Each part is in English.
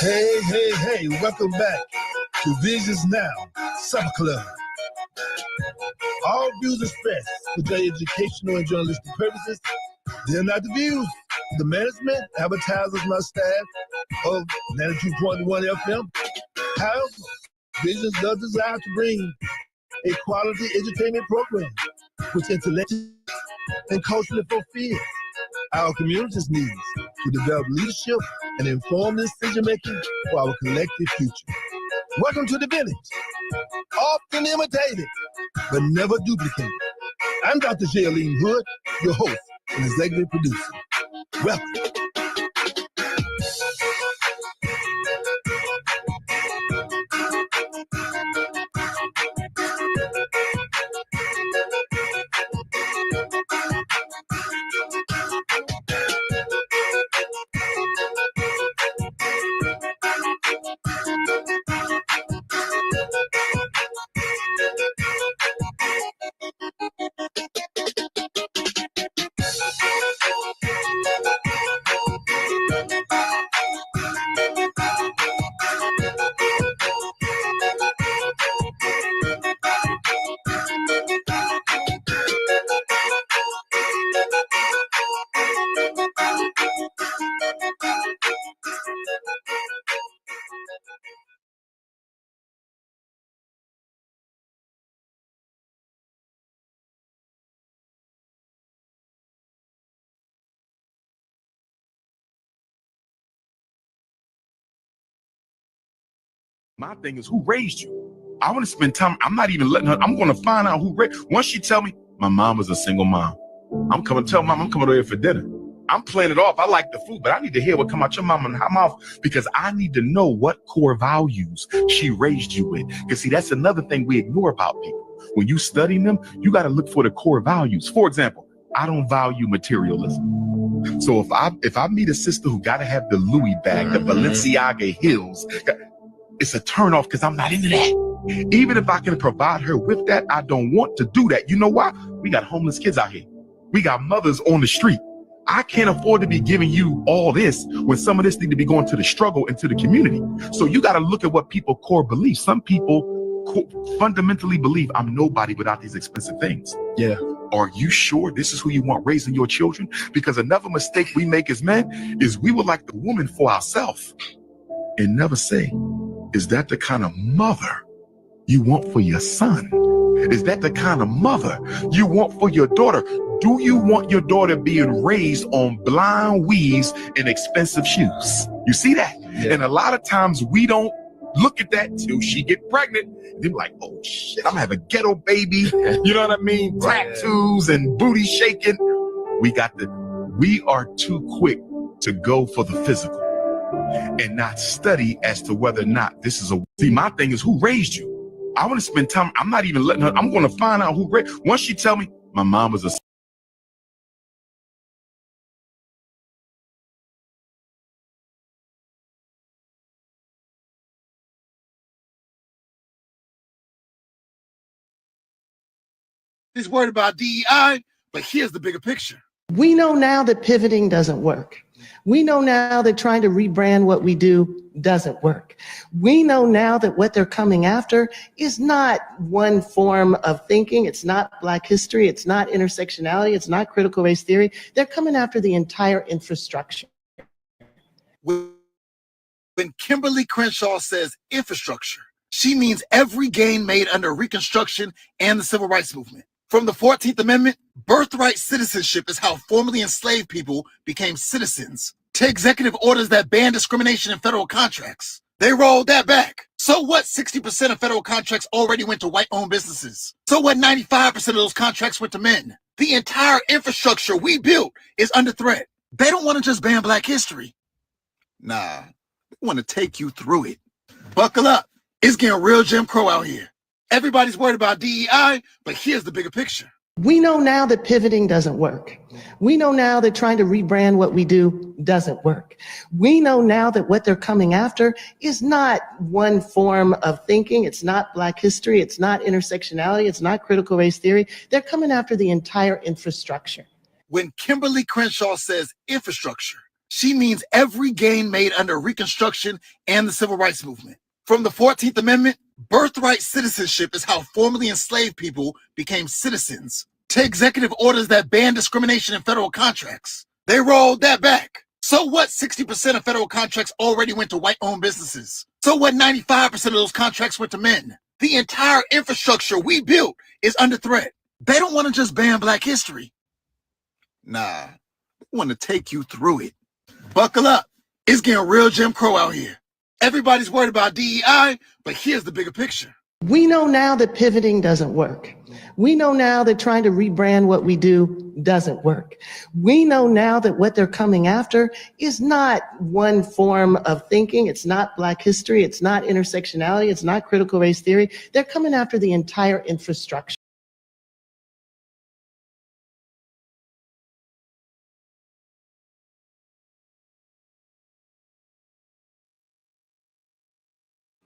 Hey, welcome back to Visions Now Supper Club. All views expressed for their educational and journalistic purposes, they're not the views. The management, advertisers, and our staff of 92.1 FM. However, Visions does desire to bring a quality entertainment program which intellectually and culturally fulfills our community's needs to develop leadership and informed decision making for our collective future. Welcome to the village. Often imitated, but never duplicated. I'm Dr. Jaylene Hood, your host and executive producer. Welcome. My thing is, who raised you? I want to spend time. I'm not even letting her. I'm going to find out who raised. Once she tell me my mom was a single mom, I'm coming to tell mom I'm coming over here for dinner. I'm playing it off. I like the food, but I need to hear what come out your mom and her mouth because I need to know what core values she raised you with. Because see, that's another thing we ignore about people. When you study them, you got to look for the core values. For example, I don't value materialism. So if I meet a sister who got to have the Louis bag, the Balenciaga heels, it's a turn off because I'm not into that. Even if I can provide her with that, I don't want to do that. You know why? We got homeless kids out here. We got mothers on the street. I can't afford to be giving you all this when some of this need to be going to the struggle and to the community. So you got to look at what people core believe. Some people fundamentally believe I'm nobody without these expensive things. Yeah. Are you sure this is who you want raising your children? Because another mistake we make as men is we would like the woman for ourselves and never say, is that the kind of mother you want for your son? Is that the kind of mother you want for your daughter? Do you want your daughter being raised on blind weaves and expensive shoes? You see that? Yeah. And a lot of times we don't look at that till she get pregnant. They're like, oh shit, I'm gonna have a ghetto baby. You know what I mean? Tattoos and booty shaking. We are too quick to go for the physical and not study as to whether or not this is see, my thing is, who raised you? I want to spend time. I'm not even letting her. I'm going to find out who raised. Once she tell me my mom was a He's worried about DEI, but here's the bigger picture. We know now that pivoting doesn't work. We know now that trying to rebrand what we do doesn't work. We know now that what they're coming after is not one form of thinking. It's not Black history. It's not intersectionality. It's not critical race theory. They're coming after the entire infrastructure. When Kimberly Crenshaw says infrastructure, she means every gain made under Reconstruction and the Civil Rights Movement. From the 14th Amendment, birthright citizenship is how formerly enslaved people became citizens, to executive orders that ban discrimination in federal contracts. They rolled that back. So what? 60% of federal contracts already went to white-owned businesses. So what? 95% of those contracts went to men. The entire infrastructure we built is under threat. They don't want to just ban Black history. Nah, they want to take you through it. Buckle up. It's getting real Jim Crow out here. Everybody's worried about DEI, but here's the bigger picture. We know now that pivoting doesn't work. We know now that trying to rebrand what we do doesn't work. We know now that what they're coming after is not one form of thinking. It's not Black history. It's not intersectionality. It's not critical race theory. They're coming after the entire infrastructure. When Kimberly Crenshaw says infrastructure, She means every gain made under Reconstruction and the Civil Rights Movement. From the 14th Amendment, birthright citizenship is how formerly enslaved people became citizens, to executive orders that ban discrimination in federal contracts. They rolled that back. So what 60% of federal contracts already went to white-owned businesses? So what 95% of those contracts went to men? The entire infrastructure we built is under threat. They don't want to just ban Black history. Nah, they want to take you through it. Buckle up. It's getting real Jim Crow out here. Everybody's worried about DEI, but here's the bigger picture. We know now that pivoting doesn't work. We know now that trying to rebrand what we do doesn't work. We know now that what they're coming after is not one form of thinking. It's not Black history. It's not intersectionality. It's not critical race theory. They're coming after the entire infrastructure.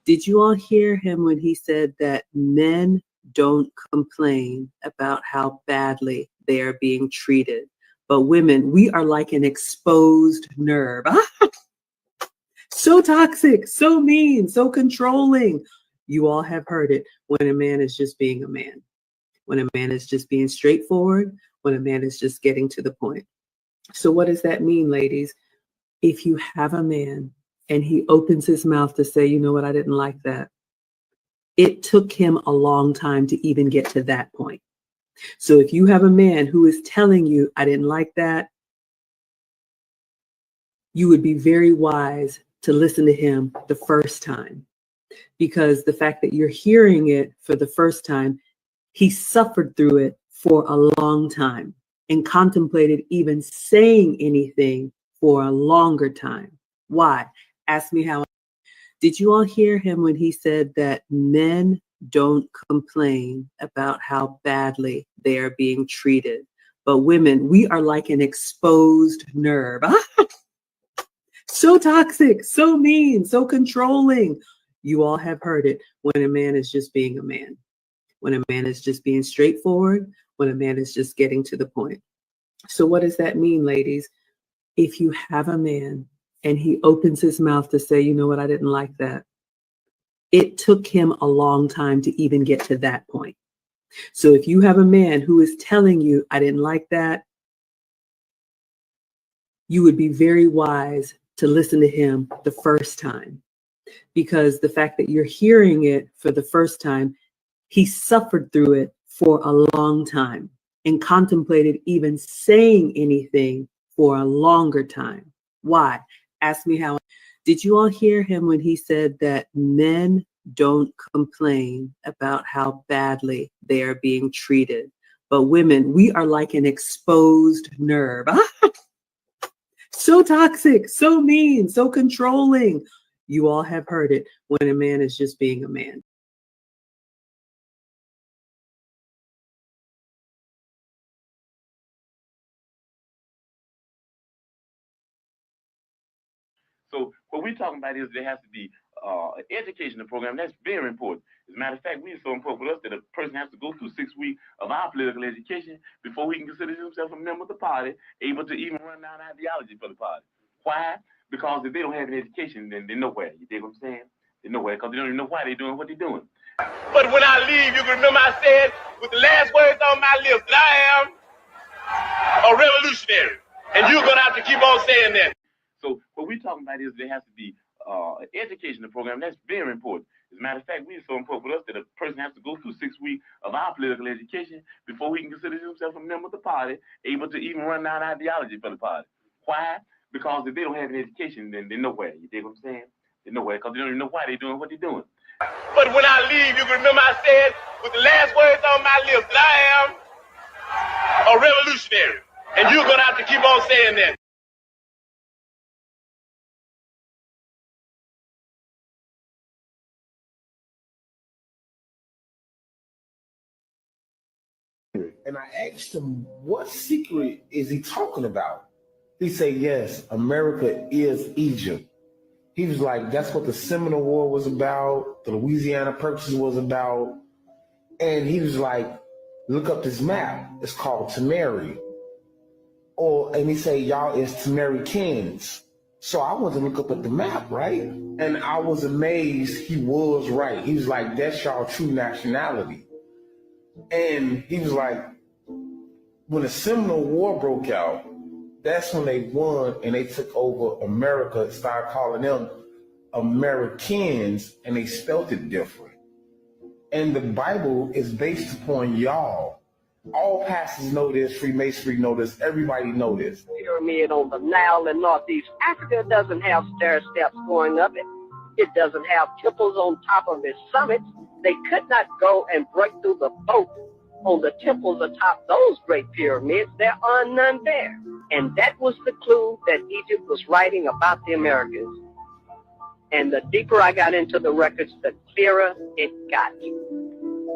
Did you all hear him when he said that men don't complain about how badly they are being treated, but women, we are like an exposed nerve. So toxic, so mean, so controlling. You all have heard it when a man is just being a man, when a man is just being straightforward, when a man is just getting to the point. So what does that mean, ladies? If you have a man and he opens his mouth to say, you know what, I didn't like that. It took him a long time to even get to that point. So if you have a man who is telling you, I didn't like that, you would be very wise to listen to him the first time. Because the fact that you're hearing it for the first time, he suffered through it for a long time and contemplated even saying anything for a longer time. Why? Ask me how. Did you all hear him when he said that men don't complain about how badly they are being treated, but women, we are like an exposed nerve. So toxic, so mean, so controlling. You all have heard it when a man is just being a man, when a man is just being straightforward, when a man is just getting to the point. So what does that mean, ladies? If you have a man and he opens his mouth to say, you know what, I didn't like that. It took him a long time to even get to that point. So if you have a man who is telling you, I didn't like that, you would be very wise to listen to him the first time. Because the fact that you're hearing it for the first time, he suffered through it for a long time and contemplated even saying anything for a longer time. Why? Ask me how. Did you all hear him when he said that men don't complain about how badly they are being treated, but women, we are like an exposed nerve. So toxic, so mean, so controlling. You all have heard it when a man is just being a man. So what we're talking about is there has to be an educational program. That's very important. As a matter of fact, we are so important with us that a person has to go through 6 weeks of our political education before he can consider himself a member of the party, able to even run down ideology for the party. Why? Because if they don't have an education, then they're nowhere. You dig what I'm saying? They're nowhere because they don't even know why they're doing what they're doing. But when I leave, you can remember I said with the last words on my lips that I am a revolutionary. And you're going to have to keep on saying that. So what we're talking about is there has to be an educational program. That's very important. As a matter of fact, we are so important with us that a person has to go through 6 weeks of our political education before he can consider himself a member of the party, able to even run down ideology for the party. Why? Because if they don't have an education, then they're nowhere. You dig what I'm saying? They're nowhere because they don't even know why they're doing what they're doing. But when I leave, you can remember I said with the last words on my lips that I am a revolutionary. And you're going to have to keep on saying that. And I asked him, what secret is he talking about? He said, yes, America is Egypt. He was like, that's what the Seminole War was about, the Louisiana Purchase was about. And he was like, look up this map. It's called Tamari. and he say, y'all is Tamarikans. So I went to look up at the map, right? And I was amazed he was right. He was like, that's y'all true nationality. And he was like, when the Seminole War broke out, that's when they won and they took over America, started calling them Americans, and they spelt it different. And the Bible is based upon y'all. All pastors know this, Freemasonry know this, everybody know this. Pyramid on the Nile and Northeast Africa doesn't have stair steps going up it. It doesn't have temples on top of its summits. They could not go and break through the boat on the temples atop those great pyramids. There are none there. And that was the clue that Egypt was writing about the Americas. And the deeper I got into the records, the clearer it got.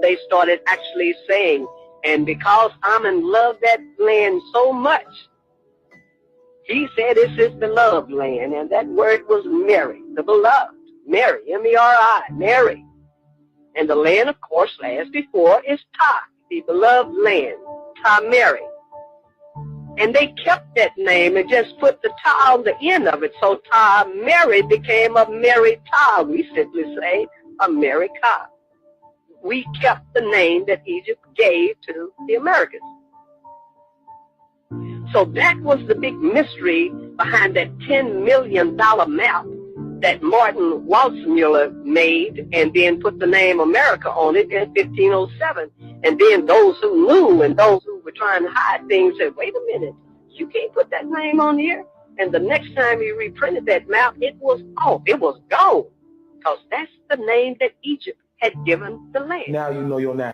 They started actually saying, and because Amun loved that land so much, he said it's his beloved land, and that word was Mary, the beloved. Mary, M-E-R-I, Mary. And the land, of course, last before is Ta, the beloved land, Ta-Mary. And they kept that name and just put the Ta on the end of it. So Ta-Mary became a Mary Ta. We simply say America. We kept the name that Egypt gave to the Americans. So that was the big mystery behind that $10 million map that Martin Waldseemüller made and then put the name America on it in 1507. And then those who knew and those who were trying to hide things said, wait a minute, you can't put that name on here. And the next time he reprinted that map, it was off. It was gone. Because that's the name that Egypt had given the land. Now you know your name.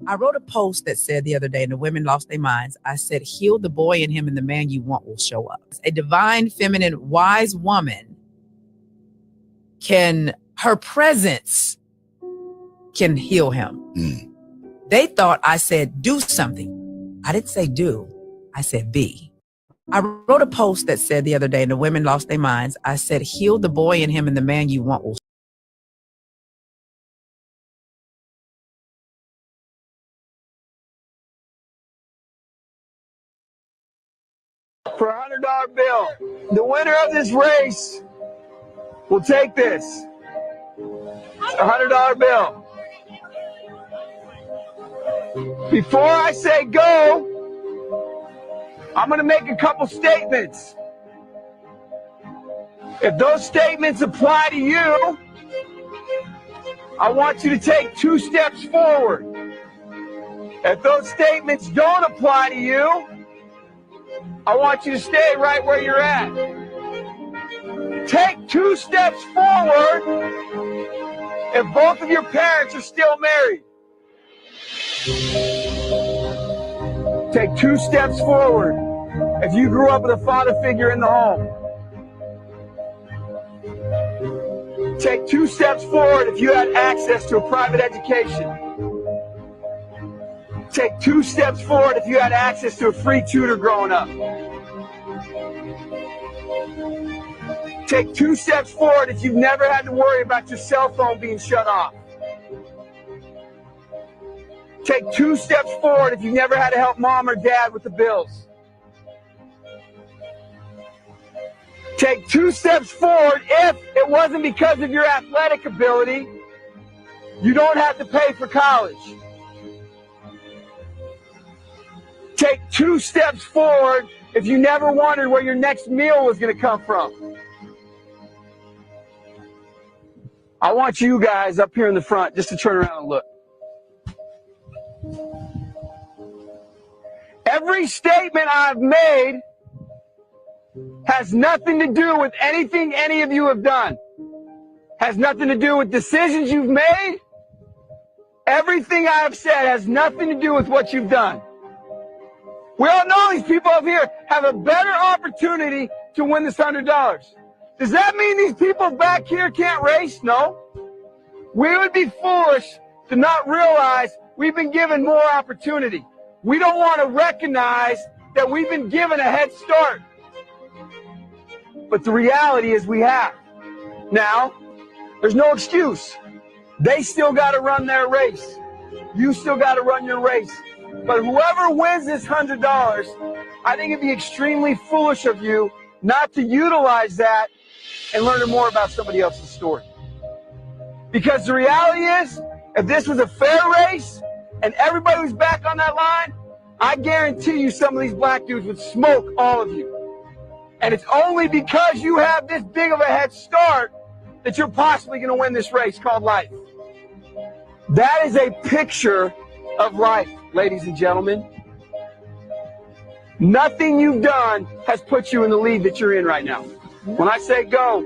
I wrote a post that said the other day, and the women lost their minds. I said, heal the boy in him and the man you want will show up. A divine, feminine, wise woman her presence can heal him. They thought I said, do something. I didn't say do. I said be. I wrote a post that said the other day, and the women lost their minds. I said, heal the boy in him and the man you want will. For a $100 bill, the winner of this race will take this. A $100 bill. Before I say go, I'm going to make a couple statements. If those statements apply to you, I want you to take 2 steps forward. If those statements don't apply to you, I want you to stay right where you're at. Take 2 steps forward if both of your parents are still married. Take 2 steps forward if you grew up with a father figure in the home. Take 2 steps forward if you had access to a private education. Take 2 steps forward if you had access to a free tutor growing up. Take 2 steps forward if you've never had to worry about your cell phone being shut off. Take 2 steps forward if you've never had to help mom or dad with the bills. Take 2 steps forward if it wasn't because of your athletic ability, you don't have to pay for college. Take 2 steps forward if you never wondered where your next meal was going to come from. I want you guys up here in the front just to turn around and look. Every statement I've made has nothing to do with anything any of you have done. Has nothing to do with decisions you've made. Everything I have said has nothing to do with what you've done. We all know these people up here have a better opportunity to win this $100. Does that mean these people back here can't race? No. We would be foolish to not realize we've been given more opportunity. We don't want to recognize that we've been given a head start. But the reality is we have. Now, there's no excuse. They still got to run their race. You still got to run your race. But whoever wins this $100, I think it'd be extremely foolish of you not to utilize that and learn more about somebody else's story. Because the reality is, if this was a fair race and everybody was back on that line, I guarantee you some of these black dudes would smoke all of you. And it's only because you have this big of a head start that you're possibly going to win this race called life. That is a picture of life, ladies and gentlemen. Nothing you've done has put you in the lead that you're in right now. When I say go,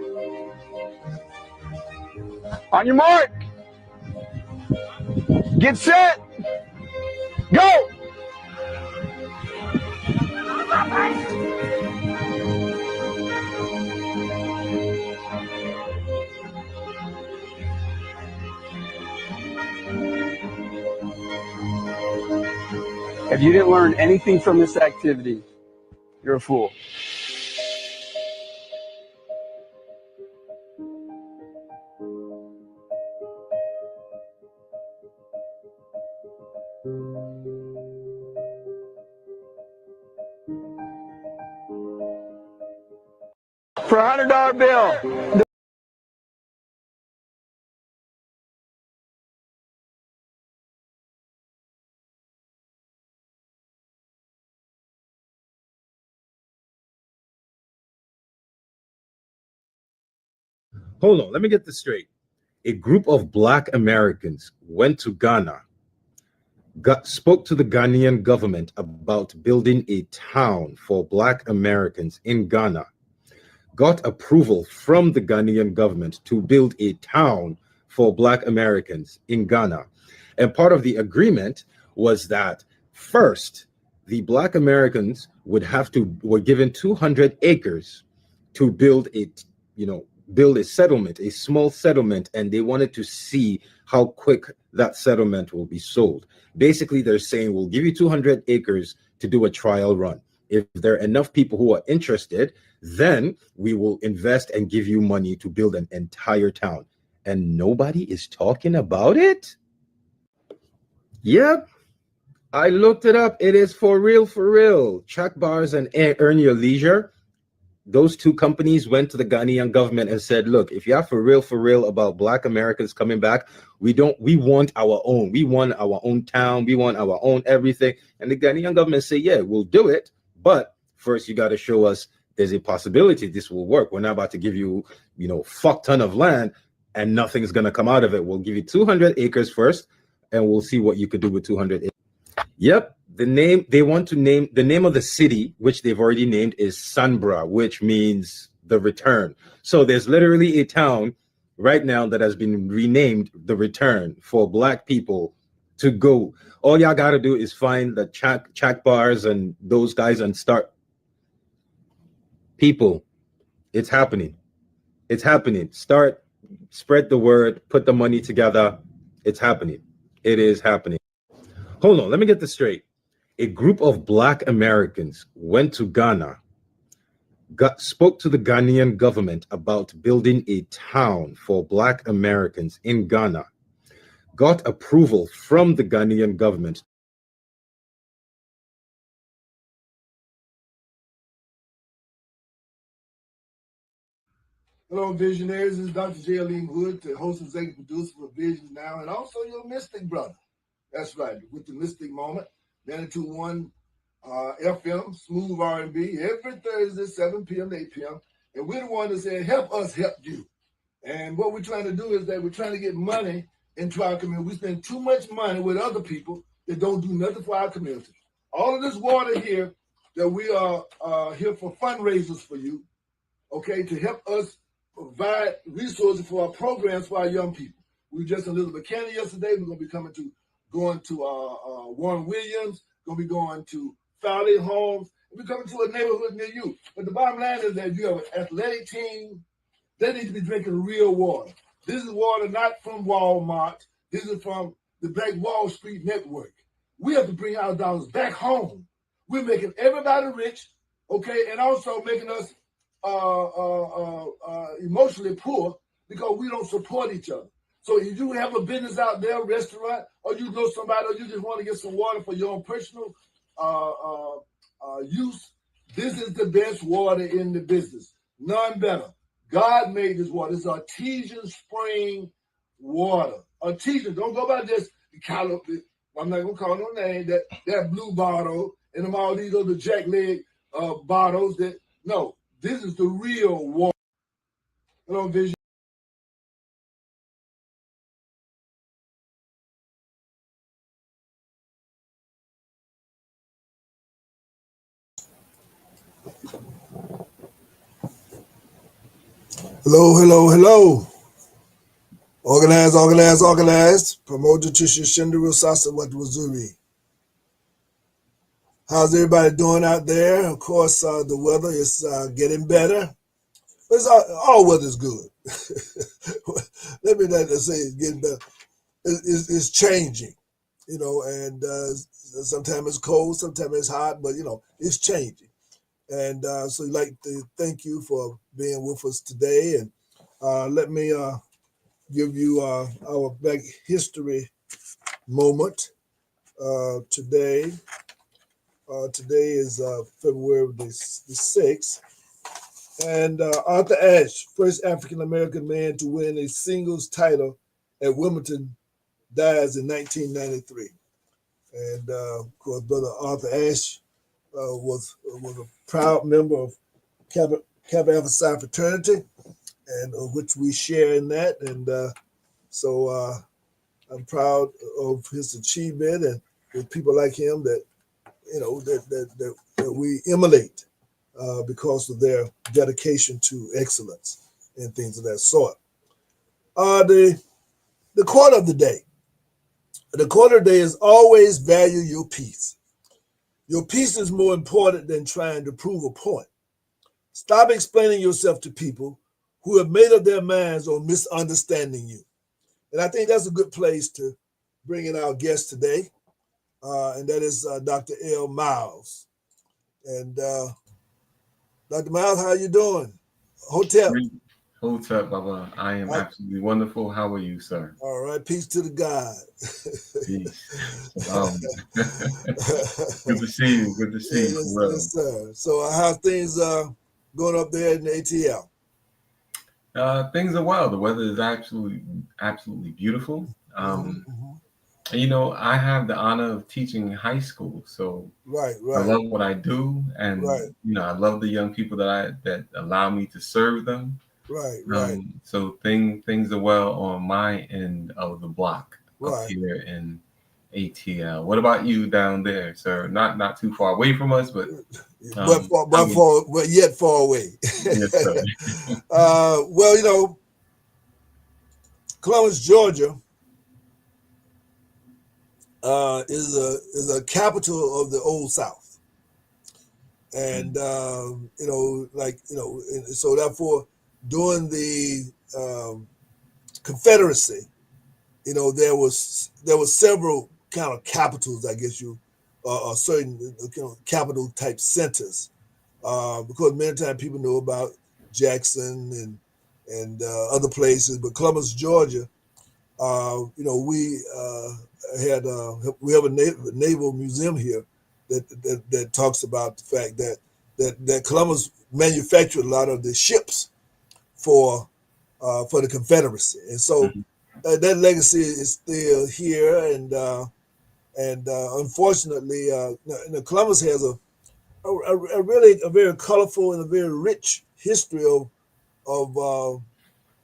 on your mark, get set, go! If you didn't learn anything from this activity, you're a fool. For a $100 bill. Hold on, let me get this straight. A group of Black Americans went to Ghana, spoke to the Ghanaian government about building a town for Black Americans in Ghana, got approval from the Ghanaian government to build a town for Black Americans in Ghana. And part of the agreement was that first, the Black Americans were given 200 acres to build a settlement, a small settlement, and they wanted to see how quick that settlement will be sold. Basically, they're saying, we'll give you 200 acres to do a trial run. If there are enough people who are interested, then we will invest and give you money to build an entire town. And nobody is talking about it? Yep, I looked it up. It is for real, for real. Chuck Bars and Earn Your Leisure, those two companies went to the Ghanaian government and said, look, if you are for real about Black Americans coming back, we want our own. We want our own town. We want our own everything. And the Ghanaian government say, yeah, we'll do it. But first, you got to show us there's a possibility this will work. We're not about to give you, fuck ton of land and nothing's going to come out of it. We'll give you 200 acres first, and we'll see what you could do with 200 acres. Yep. The name of the city, which they've already named, is Sanbra, which means the return. So there's literally a town right now that has been renamed the Return for Black people to go. All y'all got to do is find the Chak Bars and those guys and start. People, it's happening. It's happening. Spread the word, put the money together. It's happening. It is happening. Hold on, let me get this straight. A group of Black Americans went to Ghana, spoke to the Ghanaian government about building a town for Black Americans in Ghana, got approval from the Ghanaian government. Hello, Visionaries. This is Dr. Jaylene Wood, the host and executive producer for Visions Now, and also your Mystic brother. That's right, with the Mystic Moment. 92.1 FM, smooth R&B, every Thursday, 7 p.m. to 8 p.m. And we're the one that said, help us help you. And what we're trying to do is that we're trying to get money into our community. We spend too much money with other people that don't do nothing for our community. All of this water here, that we are here for fundraisers for you, okay, to help us provide resources for our programs for our young people. We were just in Elizabeth County yesterday. We're going to be going to Warren Williams, going to be going to Fowley Homes. We're coming to a neighborhood near you. But the bottom line is that if you have an athletic team, they need to be drinking real water. This is water not from Walmart. This is from the Black Wall Street Network. We have to bring our dollars back home. We're making everybody rich, okay, and also making us emotionally poor because we don't support each other. So if you have a business out there, a restaurant, or you know somebody, or you just want to get some water for your own personal use, this is the best water in the business. None better. God made this water. It's artesian spring water. Artesian. Don't go by just I'm not gonna call no name. That blue bottle and them all these other jackleg bottles. No, this is the real water. Hello, Vision. Hello. Organized. Promote Patricia Shindaru Sasa Wazuri. How's everybody doing out there? Of course, the weather is getting better. It's all weather's good. Let me not say it's getting better. It's changing, and sometimes it's cold, sometimes it's hot, but it's changing. And so I'd like to thank you for being with us today. And let me give you our Black History moment today. Today is February the 6th. And Arthur Ashe, first African-American man to win a singles title at Wimbledon, dies in 1993. And of course, Brother Arthur Ashe was a proud member of Kappa Alpha Psi fraternity, and which we share in that. And so I'm proud of his achievement and with people like him that that we emulate because of their dedication to excellence and things of that sort. The quote of the day. The quote of the day is always value your peace. Your peace is more important than trying to prove a point. Stop explaining yourself to people who have made up their minds on misunderstanding you. And I think that's a good place to bring in our guest today, and that is Dr. L. Miles. And Dr. Miles, how you doing? Hotep. Hotep, Baba. I am absolutely wonderful. How are you, sir? All right. Peace to the God. Peace. Good to see you. Good to see you. Yes, sir. So how's things going up there in the ATL? Things are well. The weather is absolutely beautiful. And, I have the honor of teaching high school, so right. I love what I do, and I love the young people that allow me to serve them. Right. So things are well on my end of the block up here in ATL. What about you down there, sir? Not too far away from us, but yet far away. Yes, sir. Well, Columbus, Georgia, is a capital of the Old South, and so therefore, during the Confederacy, there was several kind of capitals, I guess certain capital type centers, because many times people know about Jackson and other places, but Columbus, Georgia, we have a naval museum here that talks about the fact that Columbus manufactured a lot of the ships for the Confederacy, and so that legacy is still here. And unfortunately, Columbus has a very colorful and a very rich history of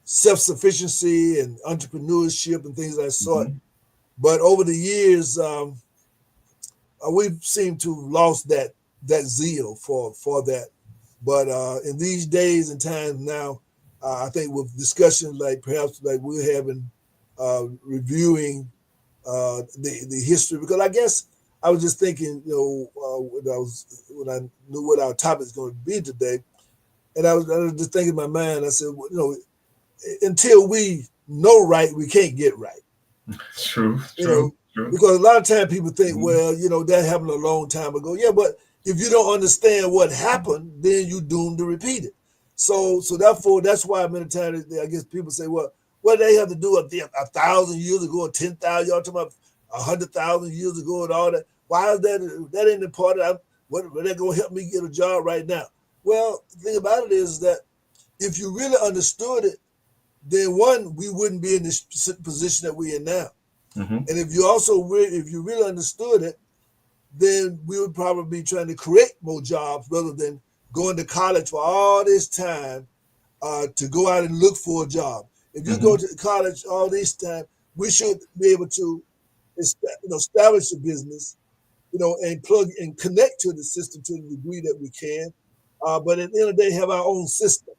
self-sufficiency and entrepreneurship and things of that sort. But over the years, we've seemed to have lost that zeal for that. But in these days and times now, I think with discussions like we're having, reviewing the history, because I guess I was just thinking, when I knew what our topic is going to be today, and I was just thinking in my mind, I said, until we know right, we can't get right. True. Because a lot of times people think, well, that happened a long time ago. Yeah, but if you don't understand what happened, then you doomed to repeat it. So therefore, that's why many times I guess people say, well, what they have to do 1,000 years ago or 10,000, y'all talking about 100,000 years ago and all that. Why is that? That ain't important. What they're gonna help me get a job right now? Well, the thing about it is that if you really understood it, then one, we wouldn't be in this position that we're in now. And if you really understood it, then we would probably be trying to create more jobs rather than going to college for all this time to go out and look for a job. If you go to college all this time, we should be able to establish a business, and plug and connect to the system to the degree that we can. But at the end of the day, have our own system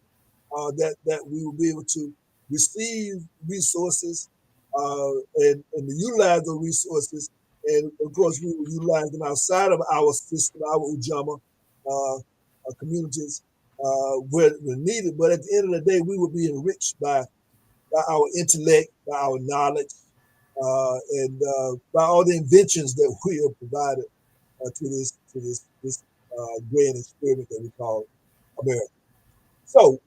that we will be able to receive resources and to utilize those resources. And of course, we will utilize them outside of our system, our Ujamaa communities where needed. But at the end of the day, we will be enriched by our intellect, by our knowledge, and by all the inventions that we have provided to this grand experiment that we call America. So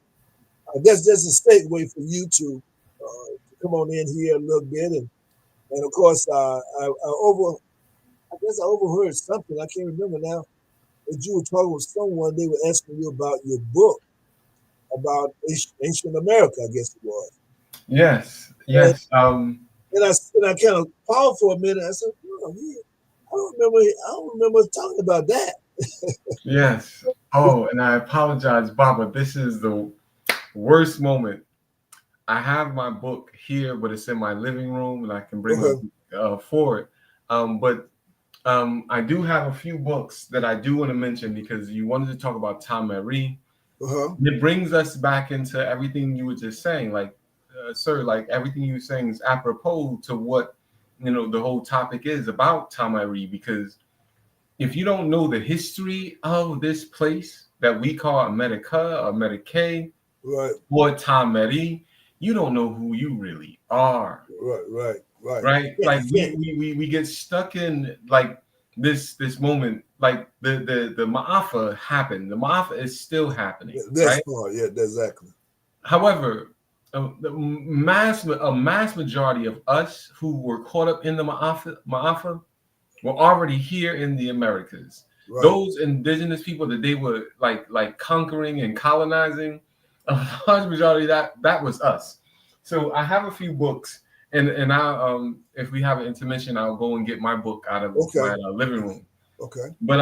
that's just a segue for you to come on in here a little bit, and of course I overheard something, I can't remember now, that you were talking with someone. They were asking you about your book about ancient America, I guess it was. Yes. And I kind of paused for a minute. I said, I don't remember talking about that. Yes. Oh, and I apologize, Baba. This is the worst moment. I have my book here, but it's in my living room, and I can bring it forward. But I do have a few books that I do want to mention because you wanted to talk about Tamari. It brings us back into everything you were just saying, like, sir, like everything you were saying is apropos to what the whole topic is about Tamari. Because if you don't know the history of this place that we call America or Medicaid, right, or Tamari, you don't know who you really are. Right. Like we get stuck in like this moment, like the Ma'afa happened. The Ma'afa is still happening. That's right? part, yeah, exactly. However, a mass majority of us who were caught up in the Ma'afa were already here in the Americas. Right. Those indigenous people that they were like conquering and colonizing, a large majority of that was us. So I have a few books, and I if we have an intermission, I'll go and get my book out of my living room. Okay. But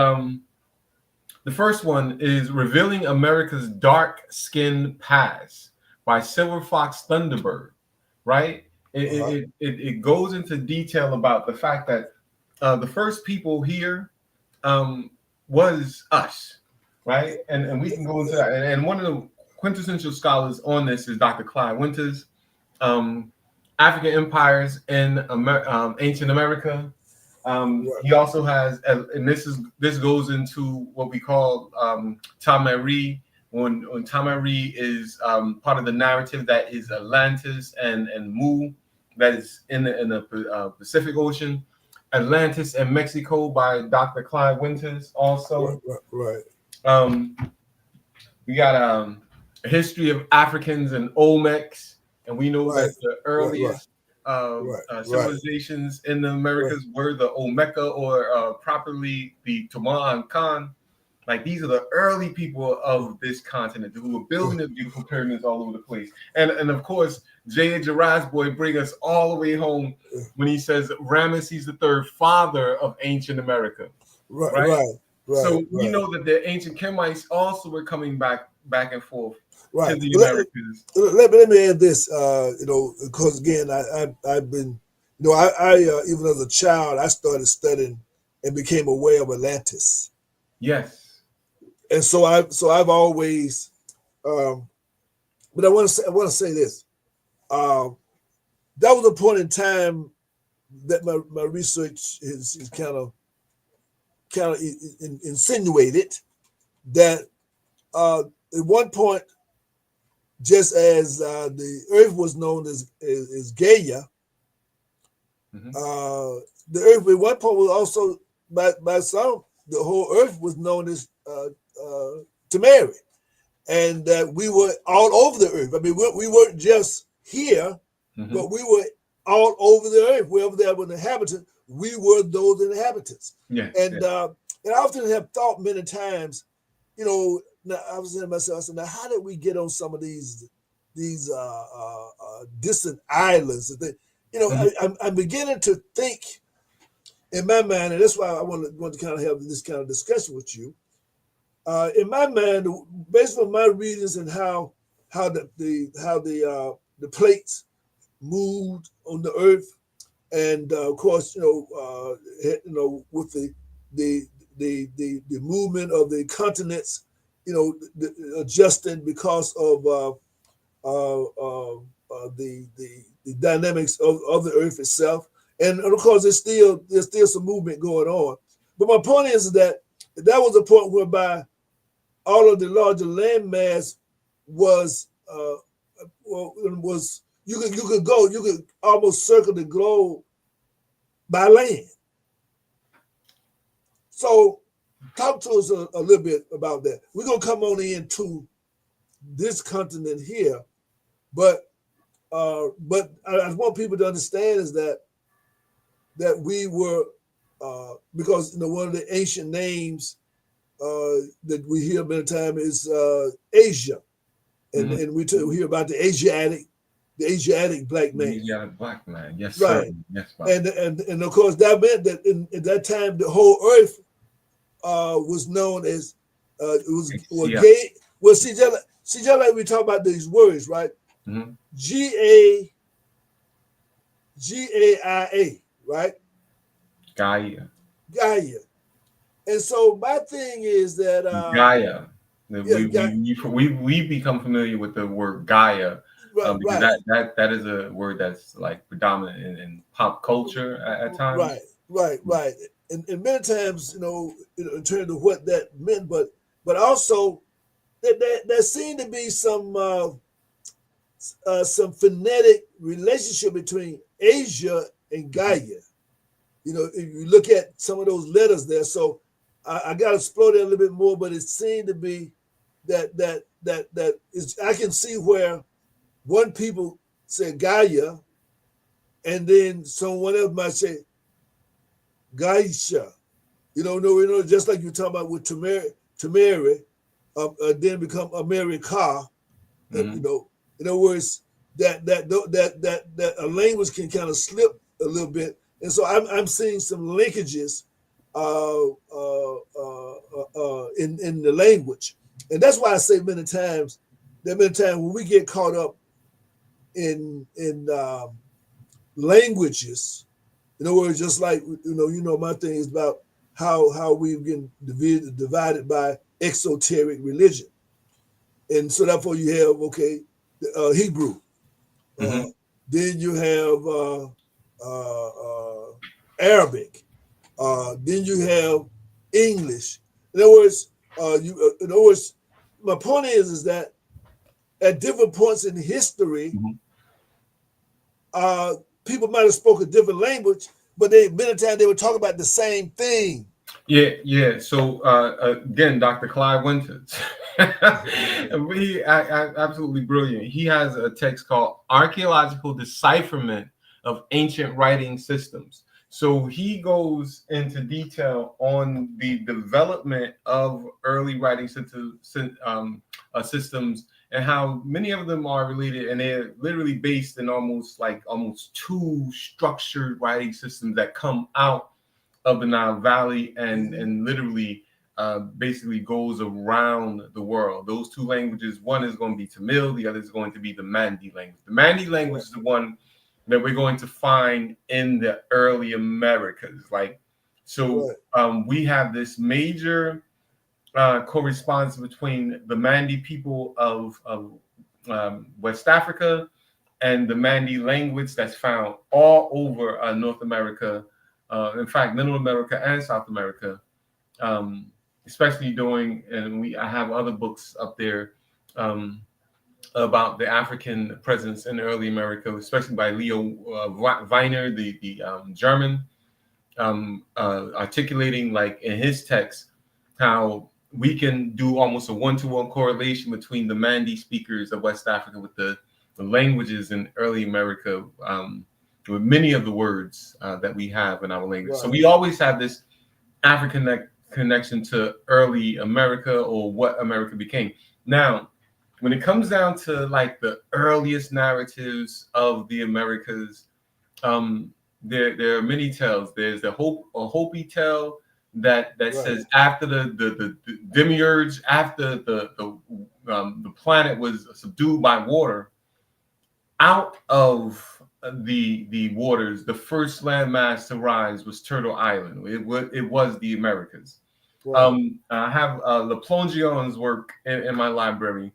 the first one is Revealing America's Dark Skin Past by Silver Fox Thunderbird. Right? It goes into detail about the fact that the first people here was us, right? And we can go into that. And one of the quintessential scholars on this is Dr. Clyde Winters, African Empires in Ancient America. He also has, and this goes into what we call Tamari, when Tamari is part of the narrative that is Atlantis and Mu, that is in the Pacific Ocean. Atlantis and Mexico by Dr. Clyde Winters also. Right. We got a history of Africans and Olmecs, and we know that the earliest civilizations in the Americas were the Olmeca, or properly the Taman Khan. Like, these are the early people of this continent who were building the beautiful pyramids all over the place. And of course, J.A. Jarasboy bring us all the way home when he says Ramesses III, father of ancient America. Right. So we know that the ancient Kemites also were coming back and forth to the Americas. Let me add this, because again, I've been, I even as a child, I started studying and became aware of Atlantis. Yes. And so I've always, but I want to say this. That was a point in time that my research is kind of insinuated that at one point, just as the earth was known as Gaia, The earth at one point was also by some, the whole earth was known as Tamari, and that we were all over the earth. I mean, we weren't just here, but we were all over the earth. Wherever there were inhabitants, we were those inhabitants. Yes, and I often have thought many times, you know, now I was saying to myself, I said, now how did we get on some of these distant islands? You know, I'm beginning to think in my mind, and that's why I want to kind of have this kind of discussion with you. In my mind, based on my readings and how the plates moved on the earth, and of course, with the movement of the continents, you know, adjusting because of the dynamics of the earth itself, and of course, there's still some movement going on. But my point is that was a point whereby all of the larger landmass was you could almost circle the globe by land. So talk to us a little bit about that. We're gonna come on into this continent here, but I want people to understand is that we were because one of the ancient names that we hear many times is Asia, and we hear about the Asiatic black man. Asiatic black man, yes, right. Sir. Yes, and of course that meant that at that time the whole earth was known as gay. Well, see, just like we talk about these words, right? Gaia, right? Gaia. And so my thing is that Gaia. We become familiar with the word Gaia, because that is a word that's like predominant in pop culture at times. Right. And many times, in terms of what that meant, but also there seemed to be some phonetic relationship between Asia and Gaia. If you look at some of those letters there, so I got to explore that a little bit more. But it seemed to be that I can see where one people say Gaia, and then someone else might say Gaisha. Just like you're talking about with Tamari, then become America. In other words, that a language can kind of slip a little bit. And so I'm seeing some linkages in the language, and that's why I say many times when we get caught up in languages, in other words, just like my thing is about how we've been divided by exoteric religion, and so therefore you have Hebrew, then you have Arabic, then you have English. In other words, my point is that at different points in history, people might have spoken a different language, but many times they would talk about the same thing. Yeah. So again, Dr. Clive Winters, absolutely brilliant. He has a text called Archaeological Decipherment of Ancient Writing Systems. So he goes into detail on the development of early writing systems and how many of them are related, and they're literally based in almost two structured writing systems that come out of the Nile Valley and literally basically goes around the world. Those two languages, one is going to be Tamil, the other is going to be the Mandi language. The Mandi language is the one that we're going to find in the early Americas. We have this major correspondence between the Mandi people of West Africa and the Mandi language that's found all over North America, in fact, Middle America and South America, especially I have other books up there about the African presence in early America, especially by Leo Weiner, the German, articulating like in his text how we can do almost a one-to-one correlation between the Mandi speakers of West Africa with the languages in early America, with many of the words that we have in our language. Right. So we always have this African connection to early America or what America became. Now, when it comes down to like the earliest narratives of the Americas, there are many tales. There's the Hopi tale that Right. says after the demiurge, after the planet was subdued by water, out of the waters, the first landmass to rise was Turtle Island. It was the Americas. Right. I have Le Plongion's work in my library.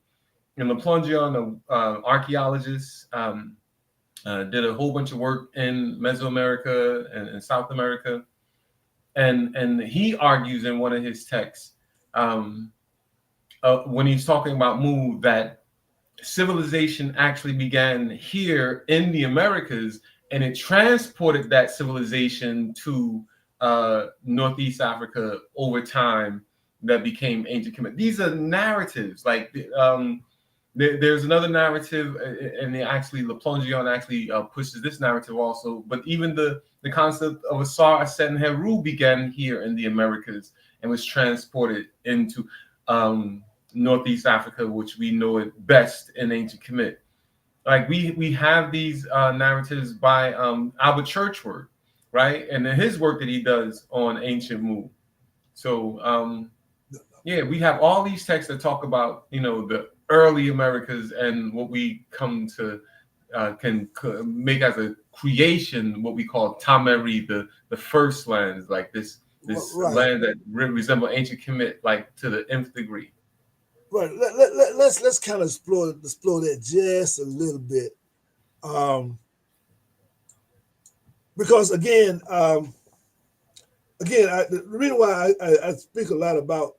And Le Plongeon, archaeologist, did a whole bunch of work in Mesoamerica and South America. And he argues in one of his texts, when he's talking about Mu, that civilization actually began here in the Americas, and it transported that civilization to Northeast Africa over time that became ancient Kemet. These are narratives. Like there's another narrative, and Le Plongeon actually pushes this narrative also. But even the concept of Asar, Aset, and Heru began here in the Americas and was transported into Northeast Africa, which we know it best in ancient Kemet. Like we have these narratives by Albert Churchward, right? And then his work that he does on ancient Mu. So yeah, we have all these texts that talk about, the early Americas and what we come to can make as a creation, what we call Tameri, the first lands, like this Right. land that resemble ancient Kemet, like to the nth degree. Right. Let's kind of explore that just a little bit, because again, the reason why I speak a lot about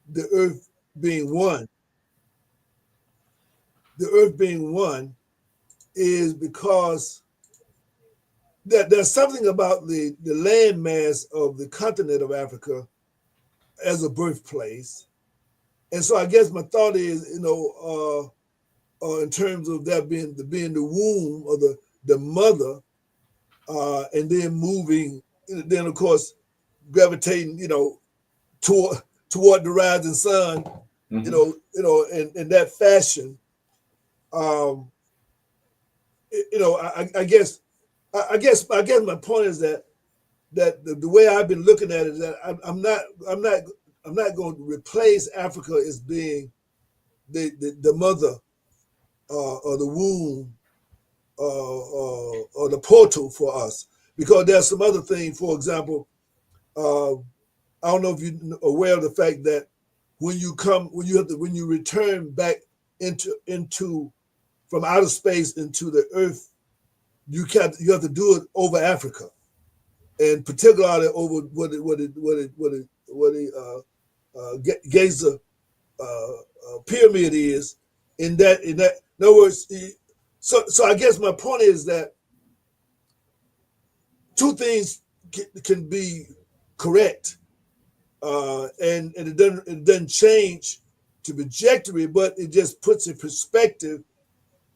the earth being one. The earth being one is because there's something about the landmass of the continent of Africa as a birthplace. And so I guess my thought is, in terms of that being the womb or the mother, and then moving, then of course gravitating, toward the rising sun, Mm-hmm. in that fashion. I guess my point is that the way I've been looking at it is that I'm not going to replace Africa as being the mother or the womb or the portal for us, because there's some other thing. For example, I don't know if you're aware of the fact that when you return back into from outer space into the earth, you have to do it over Africa, and particularly over what Giza pyramid is. In other words, so I guess my point is that two things can be correct, and it doesn't change the trajectory, but it just puts in perspective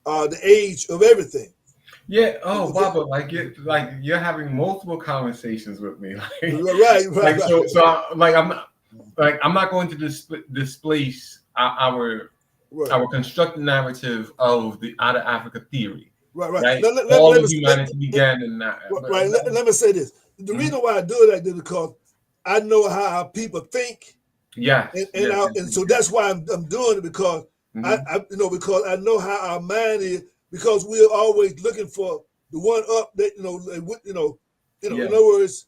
the age of everything. Yeah. Oh, Baba, like you're having multiple conversations with me. Right. I'm not going to displace our constructed narrative of the out of Africa theory. Right. All of humanity began in that. Right. Let me say this. The reason why I do it like this is because I know how our people think. Yeah. And so that's why I'm doing it, because because I know how our mind is, because we're always looking for the one up that in other words,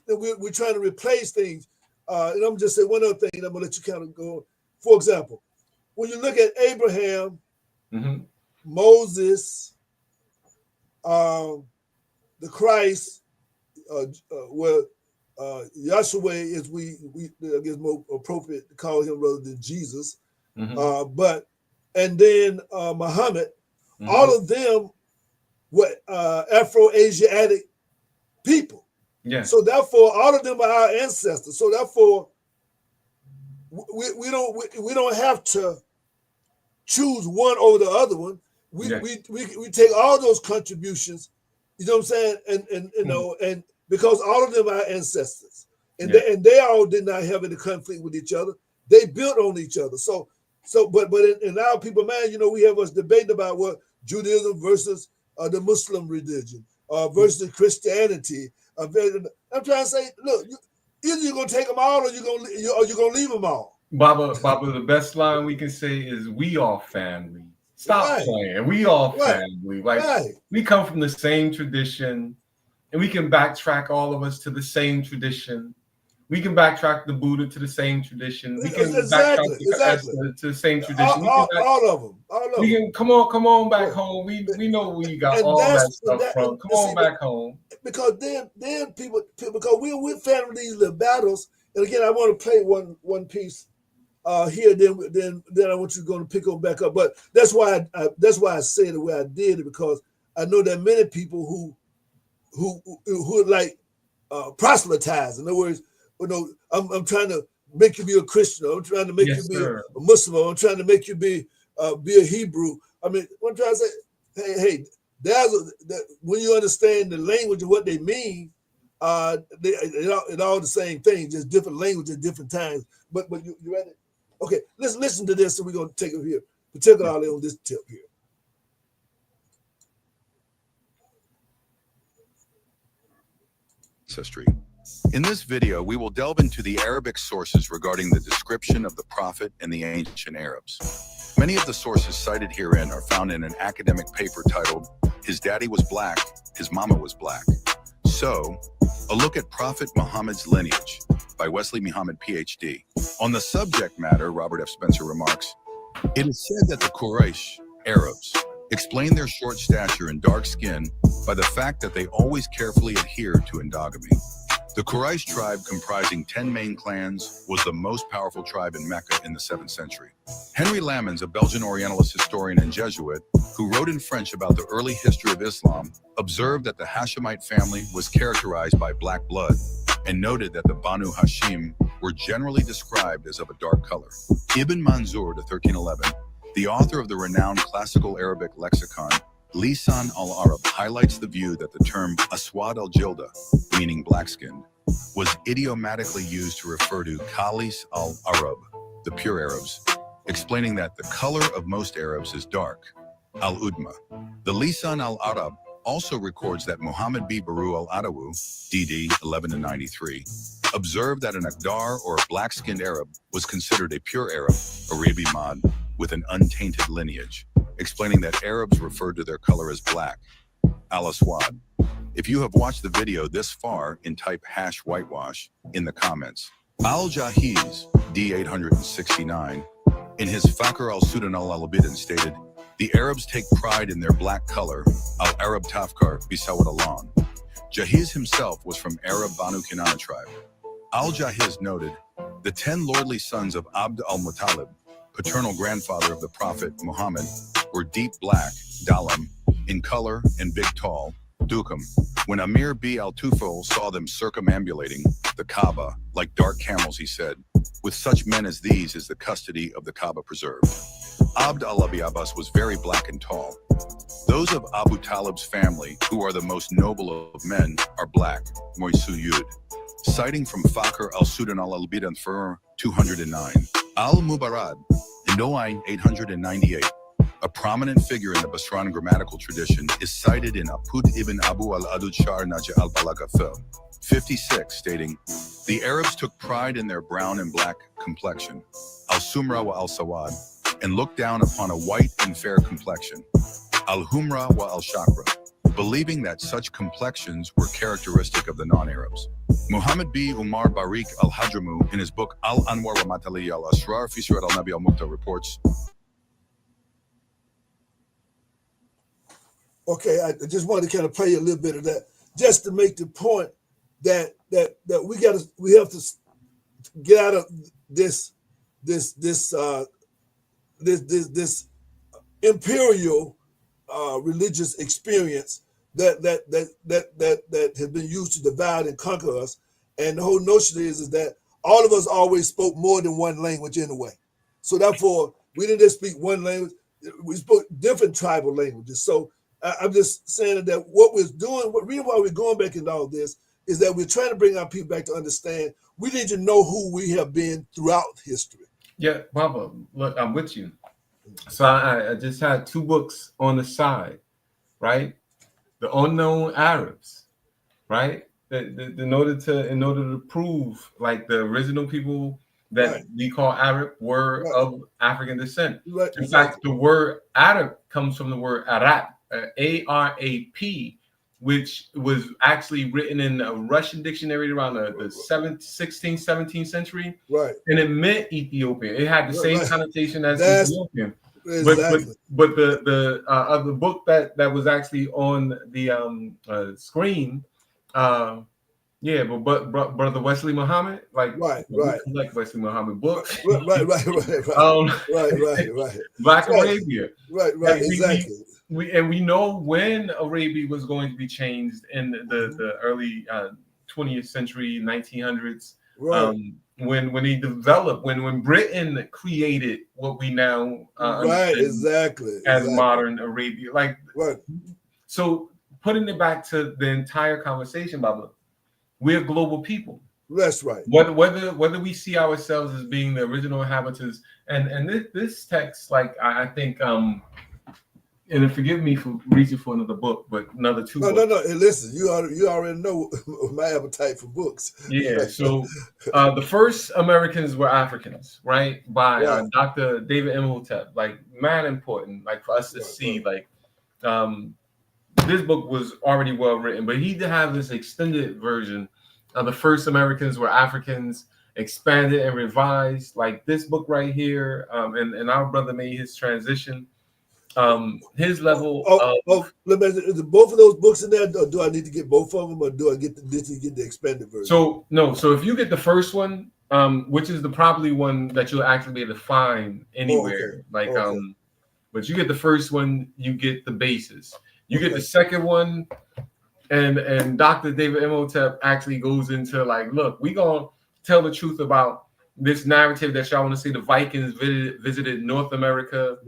we're trying to replace things. And I'm just saying one other thing, and I'm gonna let you kind of go. For example, when you look at Abraham, Moses, the Christ, Yahshua is I guess more appropriate to call him rather than Jesus. But and then Muhammad, all of them were Afro-Asiatic people. Yeah. So therefore, all of them are our ancestors. So therefore, we don't have to choose one over the other one. We take all those contributions, you know what I'm saying, and you know, and because all of them are our ancestors, and they all did not have any conflict with each other. They built on each other. But in our people, man, you know, we have us debating about what Judaism versus the Muslim religion, versus Christianity. I'm trying to say, look, either you're gonna take them all, or you're gonna leave them all. Baba, the best line we can say is, "We all family." Stop playing. We all family. Like we come from the same tradition, and we can backtrack all of us to the same tradition. We can backtrack the Buddha to the same tradition. We can backtrack to the same tradition. All of them. We can come on back home. We know where you got all that stuff from. Come on back home. Because then people because we're fighting these little battles. And again, I want to play one piece here. Then I want you to pick on back up. But that's why I say it the way I did it, because I know that many people who like proselytize. In other words, you know, I'm trying to make you be a Christian. I'm trying to make you be a Muslim. I'm trying to make you be a Hebrew. I mean, what I'm trying to say, hey, when you understand the language of what they mean, it all the same thing, just different language at different times. But you ready? Okay, let's listen to this, and we're gonna take it here, particularly on this tip here. Ancestry. In this video, we will delve into the Arabic sources regarding the description of the Prophet and the ancient Arabs. Many of the sources cited herein are found in an academic paper titled, "His Daddy Was Black, His Mama Was Black." So, a look at Prophet Muhammad's lineage by Wesley Muhammad, PhD. On the subject matter, Robert F. Spencer remarks, "It is said that the Quraysh, Arabs, explain their short stature and dark skin by the fact that they always carefully adhere to endogamy. The Quraysh tribe, comprising 10 main clans, was the most powerful tribe in Mecca in the 7th century. Henry Lamens, a Belgian Orientalist historian and Jesuit, who wrote in French about the early history of Islam, observed that the Hashemite family was characterized by black blood, and noted that the Banu Hashim were generally described as of a dark color. Ibn Manzur, the 1311, the author of the renowned classical Arabic lexicon, Lisan al-Arab, highlights the view that the term Aswad al-Jilda, meaning black-skinned, was idiomatically used to refer to Khalis al-Arab, the pure Arabs, explaining that the color of most Arabs is dark, al-Udma. The Lisan al-Arab also records that Muhammad B. Baru al-Adawu, DD 11-93, observed that an Agdar, or a black-skinned Arab, was considered a pure Arab, Arabi Mad, with an untainted lineage, explaining that Arabs referred to their color as black, al-Aswad. If you have watched the video this far, type #whitewash in the comments. Al-Jahiz, D869, in his Fakhr al-Sudan al-Alabidin stated, "The Arabs take pride in their black color, al-Arab Tafkar bisawad alan." Jahiz himself was from Arab Banu Kinana tribe. Al-Jahiz noted, "The 10 lordly sons of Abd al-Muttalib, paternal grandfather of the Prophet Muhammad, were deep black, dalam, in color and big tall, dukum. When Amir B. al-Tufil saw them circumambulating the Kaaba like dark camels, he said, 'With such men as these is the custody of the Kaaba preserved.' Abd al-Abi Abbas was very black and tall. Those of Abu Talib's family, who are the most noble of men, are black, Moisu Yud." Citing from Fakhr al-Sudan al-Albidan for 209. Al-Mubarad, Indoine 898. A prominent figure in the Basran grammatical tradition is cited in Apud ibn Abu al-Adud Shar Najah al-Balagafil 56, stating, "The Arabs took pride in their brown and black complexion, al-Sumra wa al-Sawad, and looked down upon a white and fair complexion, al-Humra wa al-Shakra, believing that such complexions were characteristic of the non-Arabs." Muhammad B. Umar Barik al-Hadramu, in his book Al-Anwar wa Matali al-Asrar fi Surat al-Nabi al-Muqta, reports, Okay, I just wanted to kind of play a little bit of that, just to make the point that we have to get out of this imperial religious experience that has been used to divide and conquer us. And the whole notion is that all of us always spoke more than one language anyway. So therefore, we didn't just speak one language, we spoke different tribal languages. So I'm just saying that what we're doing, what reason why we're going back into all this is that we're trying to bring our people back to understand we need to know who we have been throughout history. Yeah, Baba, look, I'm with you. So I just had 2 books on the side, right? The Unknown Arabs, right? In order to prove like the original people that we call Arab were of African descent. Right. In fact, the word Arab comes from the word Arab, A-R-A-P, which was actually written in a Russian dictionary around the 16th, 17th century. Right. And it meant Ethiopian. It had the same connotation as Ethiopian. Exactly. But the book that was actually on the screen, but Brother Wesley Muhammad, like Wesley Muhammad books, right. Black Arabia, right, exactly. We know when Arabia was going to be changed in the early 20th century, 1900s. Right. When he developed, when Britain created what we now exactly modern Arabia, so putting it back to the entire conversation, Baba, we're global people. That's right. Whether we see ourselves as being the original inhabitants, and this text, like I think, and forgive me for reaching for another book, but another 2 books. No. Hey, listen, you already know my appetite for books. Yeah. So the first Americans were Africans, right? By Dr. David Imhotep. Like, man, important. Like for us to see, like, this book was already well written, but he did have this extended version of the first Americans were Africans, expanded and revised. Like this book right here, and our brother made his transition. His level of is both of those books in there, or do I need to get both of them, or do I get the expanded version? So if you get the first one, which is the probably one that you'll actually be able to find anywhere, but you get the first one, you get the basis. You get the second one, and Dr. David Imhotep actually goes into like, look, we gonna tell the truth about this narrative that y'all want to see. The Vikings visited North America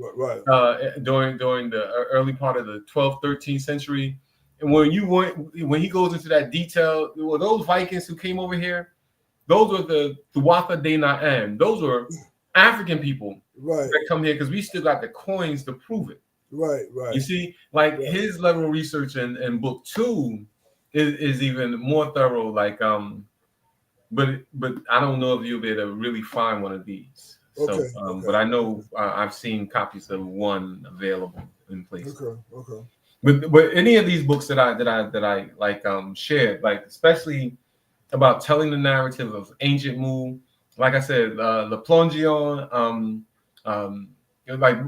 during the early part of the 12th, 13th century. And when he goes into that detail, well, those Vikings who came over here, those were the Tuatha De Na'am. Those were African people that come here because we still got the coins to prove it. Right. You see, like his level of research in book 2 is even more thorough. Like but I don't know if you'll be able to really find one of these. But I know I've seen copies of one available in places. Okay. But any of these books that I like shared, like especially about telling the narrative of ancient Mu, like I said, Le Plongeon, like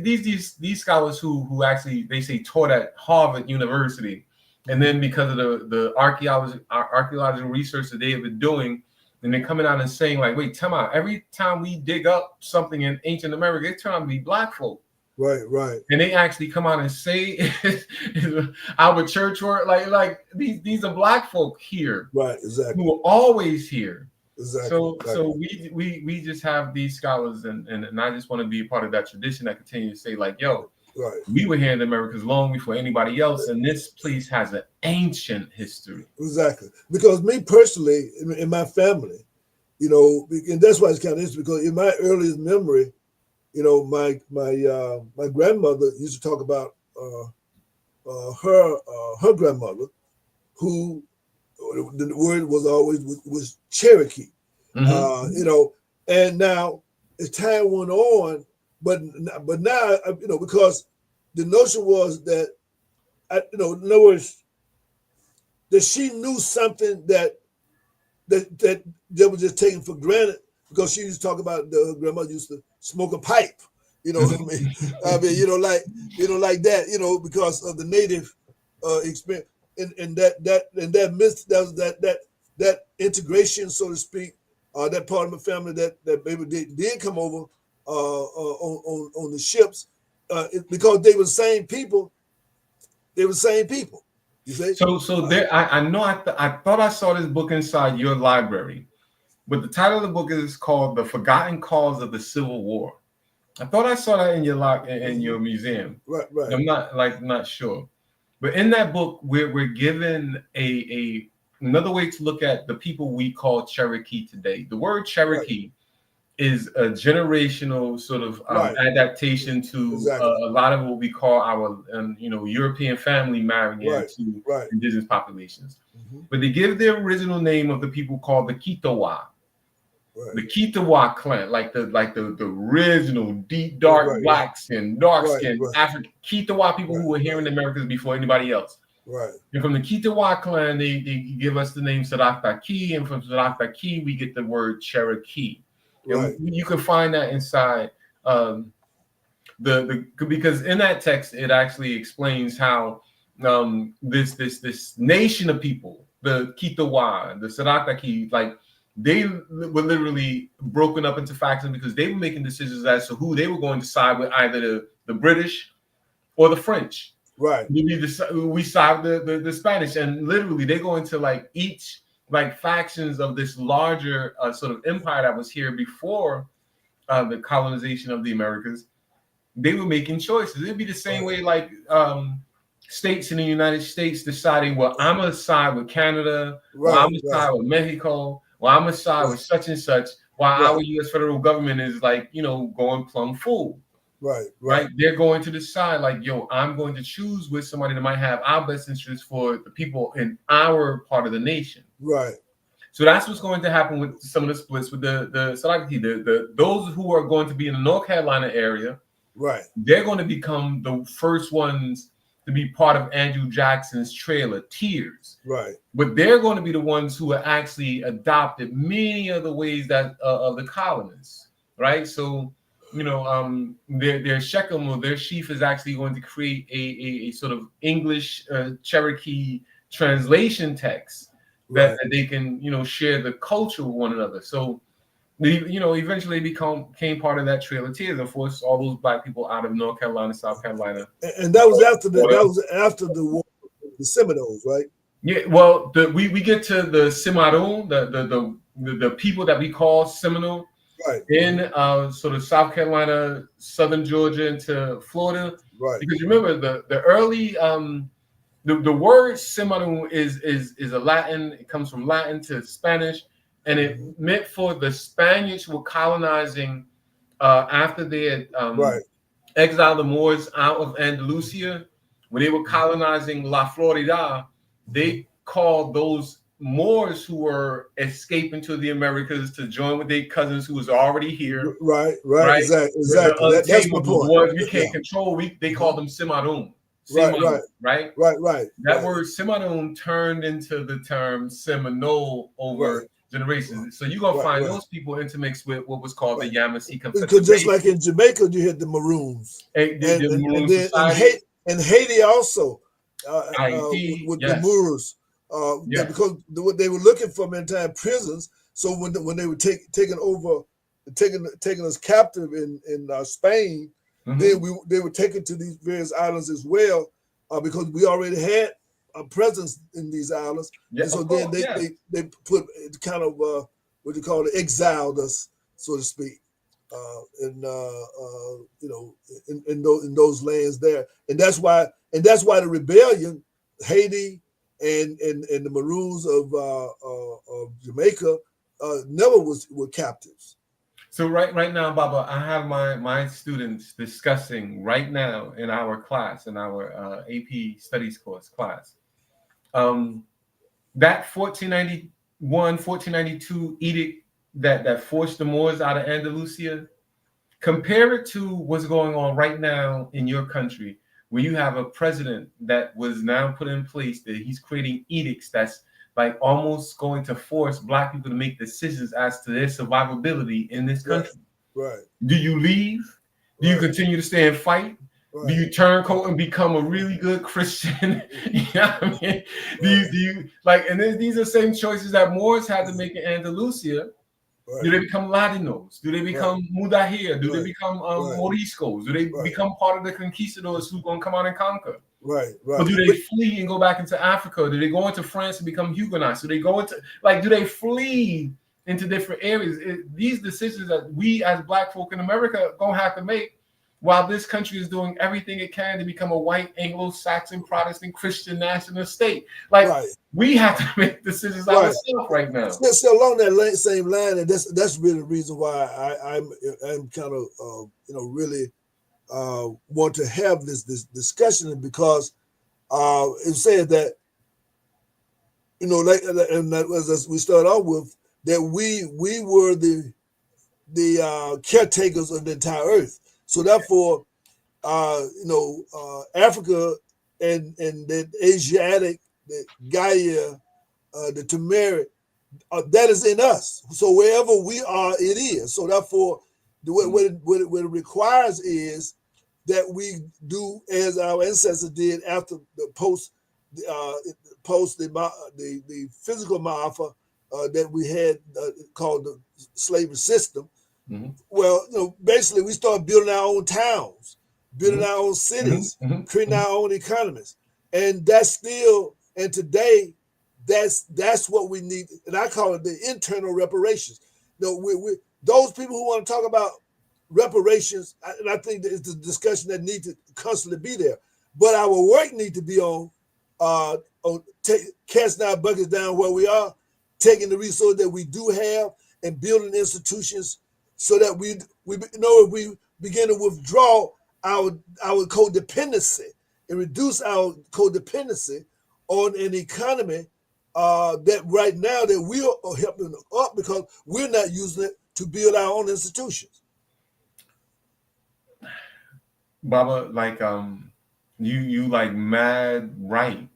these scholars who actually they say taught at Harvard University. And then because of the archaeological research that they have been doing, and they're coming out and saying like, wait, time out. Every time we dig up something in ancient America, it turns out to be Black folk. Right. And they actually come out and say Albert Church or like these are Black folk here. Right, exactly. Who are always here. Exactly. So we just have these scholars and I just want to be a part of that tradition that continues to say like, yo, we were here in the Americas long before anybody else, and this place has an ancient history. Exactly, because me personally, in my family, and that's why it's kind of interesting. Because in my earliest memory, my grandmother used to talk about her grandmother, who the word was always was Cherokee. And now as time went on. But now, because the notion was that, in other words, that she knew something that was just taken for granted, because she used to talk about her grandmother used to smoke a pipe. You know what I mean? Like that. Because of the native experience and that myth, that integration, so to speak, that part of my family that maybe did come over. On the ships, because they were the same people. They were the same people. You see? So there, I know. I thought I saw this book inside your library, but the title of the book is called "The Forgotten Cause of the Civil War." I thought I saw that in your museum. Right. I'm not sure, but in that book, we're given another way to look at the people we call Cherokee today. The word Cherokee is a generational sort of adaptation to a lot of what we call our European family marrying into indigenous populations. But they give the original name of the people called the Kitawa. The Kitawa clan, like the original deep dark black skin, dark skin African Kitawa people who were here in the Americas before anybody else. Right. And from the Kitawa clan, they give us the name Sarataki, and from Sarataki we get the word Cherokee. And you can find that inside because in that text it actually explains how this nation of people, the Kitawa, the Sarataki, like they were literally broken up into factions because they were making decisions as to who they were going to side with, either the British or the French. Right. We side the Spanish, and literally they go into like each factions of this larger sort of empire that was here before the colonization of the Americas. They were making choices. It'd be the same way like states in the United States deciding, well, I'm gonna side with Canada, well, I'm gonna side with Mexico, well, I'm gonna side with such and such, while our U.S. federal government is like, going plumb fool. Right. They're going to decide like, yo, I'm going to choose with somebody that might have our best interests for the people in our part of the nation. Right. So that's what's going to happen with some of the splits with the Sarataki. Those who are going to be in the North Carolina area, they're going to become the first ones to be part of Andrew Jackson's Trail of Tears. Right. But they're going to be the ones who are actually adopted many of the ways that of the colonists. Right. So their Shechem or their chief is actually going to create a sort of English Cherokee translation text that they can share the culture with one another. So eventually became part of that Trail of Tears and forced all those black people out of North Carolina, South Carolina. And that was after the war, the Seminoles, right? Yeah. Well, we get to the Cimarron, the people that we call Seminole. Right. In sort of South Carolina, Southern Georgia into Florida. Right. Because remember the early the word Cimarron is a Latin, it comes from Latin to Spanish, and it meant for the Spaniards who were colonizing after they had exiled the Moors out of Andalusia. When they were colonizing La Florida, they called those Moors who were escaping to the Americas to join with their cousins who was already here. Right. Exactly. That's my point. The ones we can't control, they call them Cimarron. Right. That word Cimarron turned into the term Seminole over generations. So you're gonna find those people intermixed with what was called the Yamasee Confederation. Because just like in Jamaica, you had the Maroons, and Haiti also with the Moors. Because what they were looking for in time prisons. So when they were taking us captive in Spain, then they were taken to these various islands as well, because we already had a presence in these islands. And so then they put kind of what you call it, exiled us, so to speak, in those lands there, and that's why the rebellion, Haiti. And the Maroons of Jamaica never were captives. So right now, Baba, I have my students discussing right now in our class, in our AP Studies course class, that 1491, 1492 edict that forced the Moors out of Andalusia. Compare it to what's going on right now in your country, where you have a president that was now put in place that he's creating edicts that's like almost going to force black people to make decisions as to their survivability in this country. Right. Do you leave? Do you continue to stay and fight? Do you turn coat and become a really good Christian? You know what I mean? Do you like, and then these are the same choices that Moors had to make in Andalusia, Do they become Latinos? Do they become Mudahir? Do they become Moriscos? Do they become part of the conquistadors who going to come out and conquer? Right. Or do they flee and go back into Africa? Do they go into France and become Huguenots? Do they go into, do they flee into different areas? These decisions that we as Black folk in America are going to have to make while this country is doing everything it can to become a white Anglo-Saxon Protestant Christian national state. We have to make decisions ourselves right now. So along that same line, and that's really the reason why I'm kind of really want to have this discussion, because it said that as we start off with, that we were the caretakers of the entire earth. So therefore, Africa and the Asiatic, the Gaia, the Turmeric, that is in us. So wherever we are, it is. So therefore, what it requires is that we do as our ancestors did after the post the physical Ma'afa that we had called the slavery system. Mm-hmm. Well, basically we started building our own towns, building our own cities, creating our own economies, and and today that's what we need, and I call it the internal reparations. We those people who want to talk about reparations, and I think that it's the discussion that needs to constantly be there. But our work needs to be on casting our buckets down where we are, taking the resources that we do have, and building institutions so that if we begin to withdraw our codependency and reduce our codependency on an economy that right now that we are helping up because we're not using it to build our own institutions. Baba, you mad right.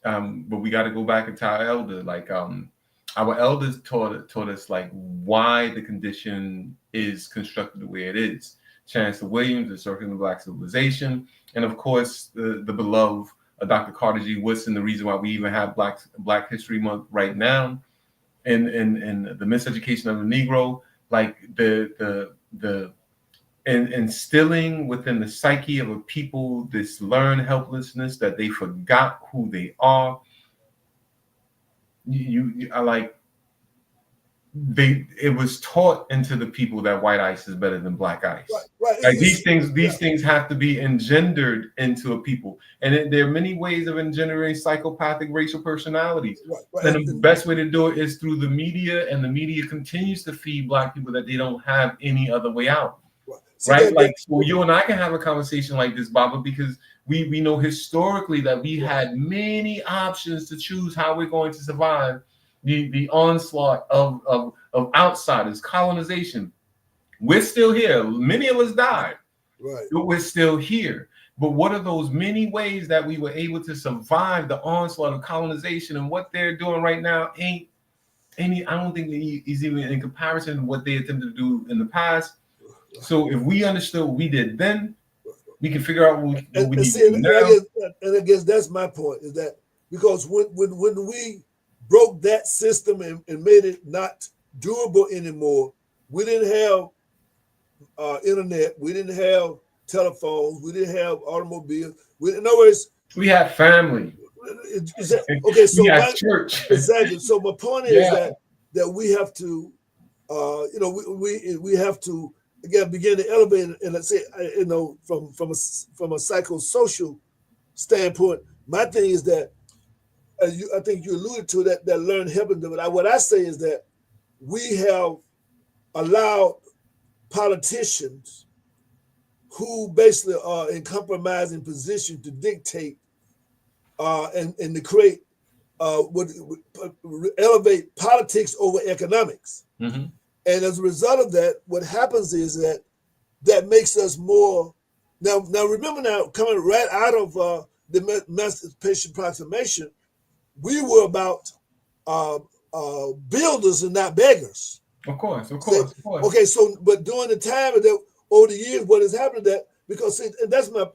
But we got to go back into our elder. Our elders taught us why the condition is constructed the way it is. Chancellor Williams, the Circle of Black Civilization, and of course the beloved Dr. Carter G. Woodson, the reason why we even have Black History Month right now, and the miseducation of the Negro, the instilling within the psyche of a people this learned helplessness that they forgot who they are. It was taught into the people that white ice is better than black ice. Right. These things have to be engendered into a people, and there are many ways of engendering psychopathic racial personalities. Right. And the best way to do it is through the media, and the media continues to feed Black people that they don't have any other way out. Right? So you and I can have a conversation like this, Baba, because we know historically that we had many options to choose how we're going to survive the onslaught of outsiders, colonization. We're still here. Many of us died, but we're still here. But what are those many ways that we were able to survive the onslaught of colonization? And what they're doing right now ain't any, I don't think is even in comparison to what they attempted to do in the past. So if we understood what we did then, we can figure out what we need to do now. And I guess that's my point, is that because when we broke that system and made it not durable anymore, we didn't have internet, we didn't have telephones, we didn't have automobiles. In other words, we had family. Okay, so we had church. Exactly. So my point is that we have to, we have to again begin to elevate, and let's say, from a psychosocial standpoint. My thing is that, I think you alluded to that learned helping them. What I say is that we have allowed politicians who basically are in compromising position to dictate and to create elevate politics over economics. Mm-hmm. And as a result of that, what happens is that makes us more now. Remember, coming right out of the Emancipation Proclamation, we were about builders and not beggars. Of course. Okay, so but during the time of over the years, what has happened because and that's my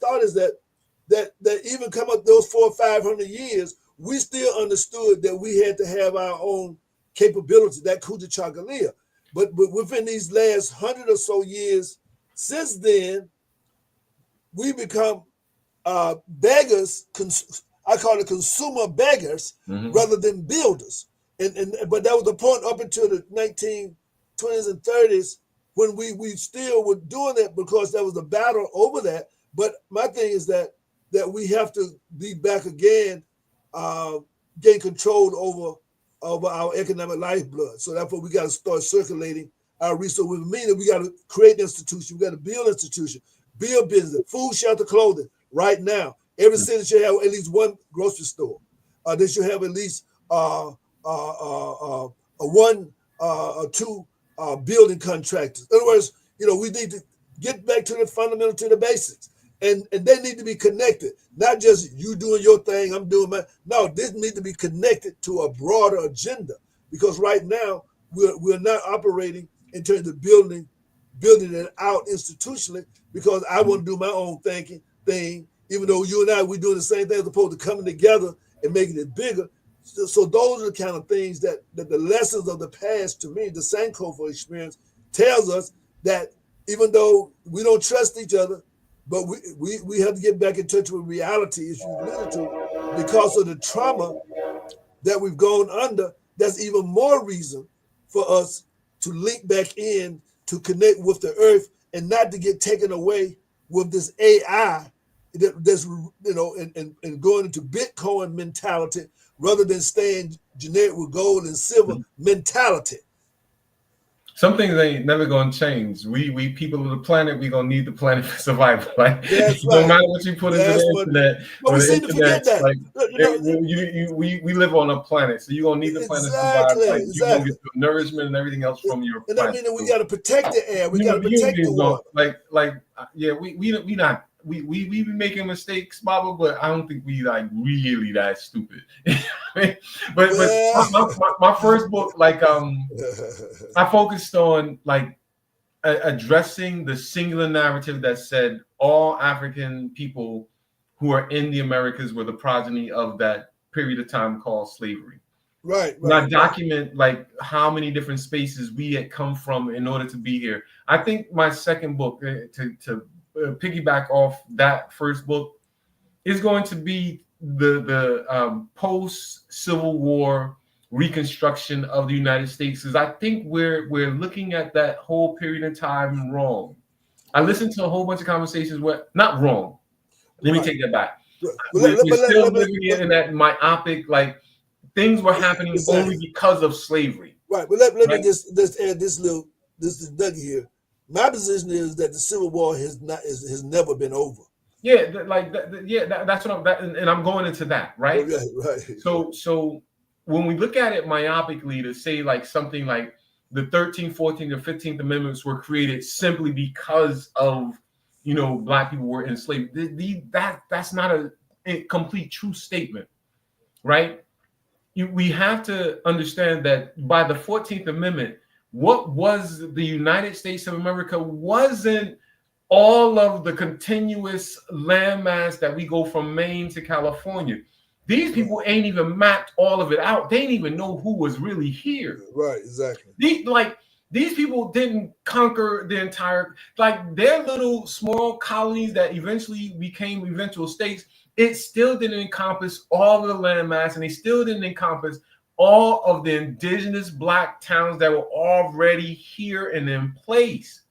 thought is that even come up those 400 or 500 years, we still understood that we had to have our own capability, that Kuja Chagalia. But within these last 100 or so years since then, we become beggars. I call it consumer beggars rather than builders. But that was the point up until the 1920s and 30s when we still were doing it because there was a battle over that. But my thing is that we have to be back again, gain control over our economic lifeblood. So therefore, we got to start circulating our resources. Meaning we got to create institutions. We got to build institutions, build business, food, shelter, clothing. Right now, every city should have at least one grocery store. They should have at least one or two building contractors. In other words, we need to get back to the fundamental, to the basics. And they need to be connected, not just you doing your thing, I'm doing mine. No, this needs to be connected to a broader agenda, because right now we're not operating in terms of building it out institutionally, because I want to do my own thing, even though you and I, we're doing the same thing as opposed to coming together and making it bigger. So those are the kind of things that the lessons of the past, to me, the Sankofa experience tells us that even though we don't trust each other, but we have to get back in touch with reality, as you alluded to, because of the trauma that we've gone under. That's even more reason for us to link back in, to connect with the earth, and not to get taken away with this AI that's and going into Bitcoin mentality rather than staying generic with gold and silver mentality. Some things ain't never gonna change. We people of the planet, we gonna need the planet for survival. Like no matter what you put into the internet, but we seem to forget that. Like, we live on a planet, so you're gonna need the planet to survive. Like, you're gonna get the nourishment and everything else from your planet. And that means we gotta protect the air, we gotta protect the water. We be making mistakes, Baba, but I don't think we like really that stupid. but my first book, like I focused on like addressing the singular narrative that said all African people who are in the Americas were the progeny of that period of time called slavery. Right. And I document like how many different spaces we had come from in order to be here. I think my second book, to piggyback off that first book, is going to be the post-Civil War reconstruction of the United States. Because I think we're looking at that whole period of time wrong. I listened to a whole bunch of conversations where not wrong. Let me take that back. We're still living in that myopic, like things were happening only because of slavery. Right. But let me just add this nugget here. My position is that the Civil War has never been over. Yeah, that's what and I'm going into that, right? Right. So when we look at it myopically, to say like something like the 13th, 14th, or 15th Amendments were created simply because of Black people were enslaved. That's not a complete true statement, right? We have to understand that by the 14th Amendment, what was the United States of America wasn't all of the continuous landmass that we go from Maine to California. These people ain't even mapped all of it out. They didn't even know who was really here. Right, exactly. These people didn't conquer the entire, like their little small colonies that eventually became eventual states. It still didn't encompass all of the landmass, and they still didn't encompass all of the indigenous Black towns that were already here and in place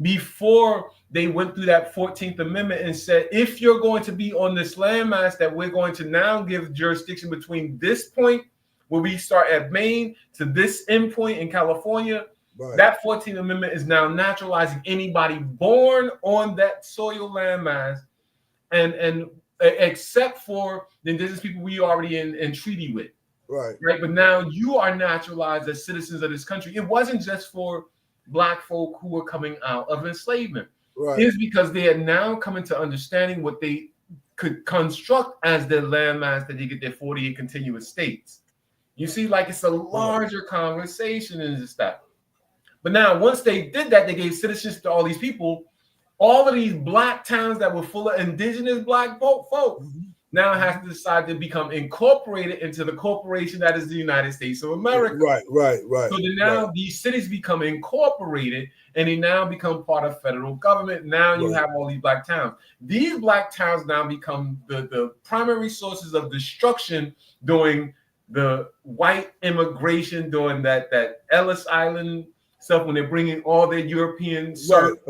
before they went through that 14th Amendment and said, if you're going to be on this landmass that we're going to now give jurisdiction between this point where we start at Maine to this end point in California, that 14th Amendment is now naturalizing anybody born on that soil landmass, and except for the indigenous people we already in treaty with. Right. But now you are naturalized as citizens of this country. It wasn't just for Black folk who were coming out of enslavement. Right. It's because they had now come into understanding what they could construct as their landmass, that they get their 48 continuous states. You see, like it's a larger conversation and this stuff. But now, once they did that, they gave citizenship to all these people. All of these Black towns that were full of indigenous Black folk, now has to decide to become incorporated into the corporation that is the United States of America. Right. So then now these cities become incorporated and they now become part of federal government. Now you have all these black towns. These black towns now become the primary sources of destruction during the white immigration, during that Ellis Island stuff, when they're bringing all their European serfs.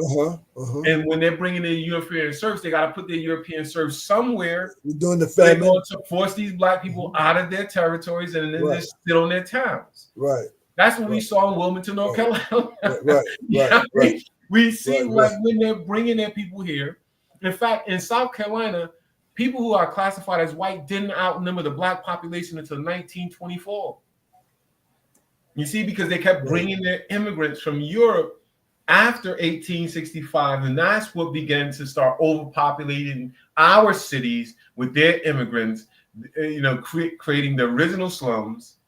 And when they're bringing their European serfs, they got to put their European serfs somewhere. We're doing the They're famine. going to force these black people out of their territories and then just sit on their towns. That's what we saw in Wilmington, North Carolina. We see like when they're bringing their people here. In fact, in South Carolina, people who are classified as white didn't outnumber the black population until 1924. You see, because they kept bringing their immigrants from Europe after 1865, and that's what began to start overpopulating our cities with their immigrants, creating the original slums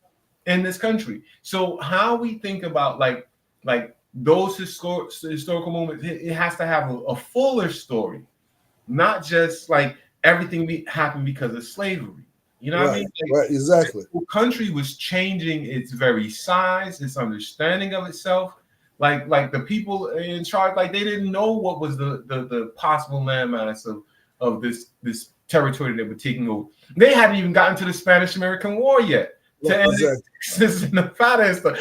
in this country. So how we think about like those historical moments, it has to have a fuller story, not just like everything happened because of slavery. You know what I mean? Exactly. The country was changing its very size, its understanding of itself. Like the people in charge, like they didn't know what was the possible landmass of this territory that were taking over. They hadn't even gotten to the Spanish-American War yet. Texas and Nevada and stuff.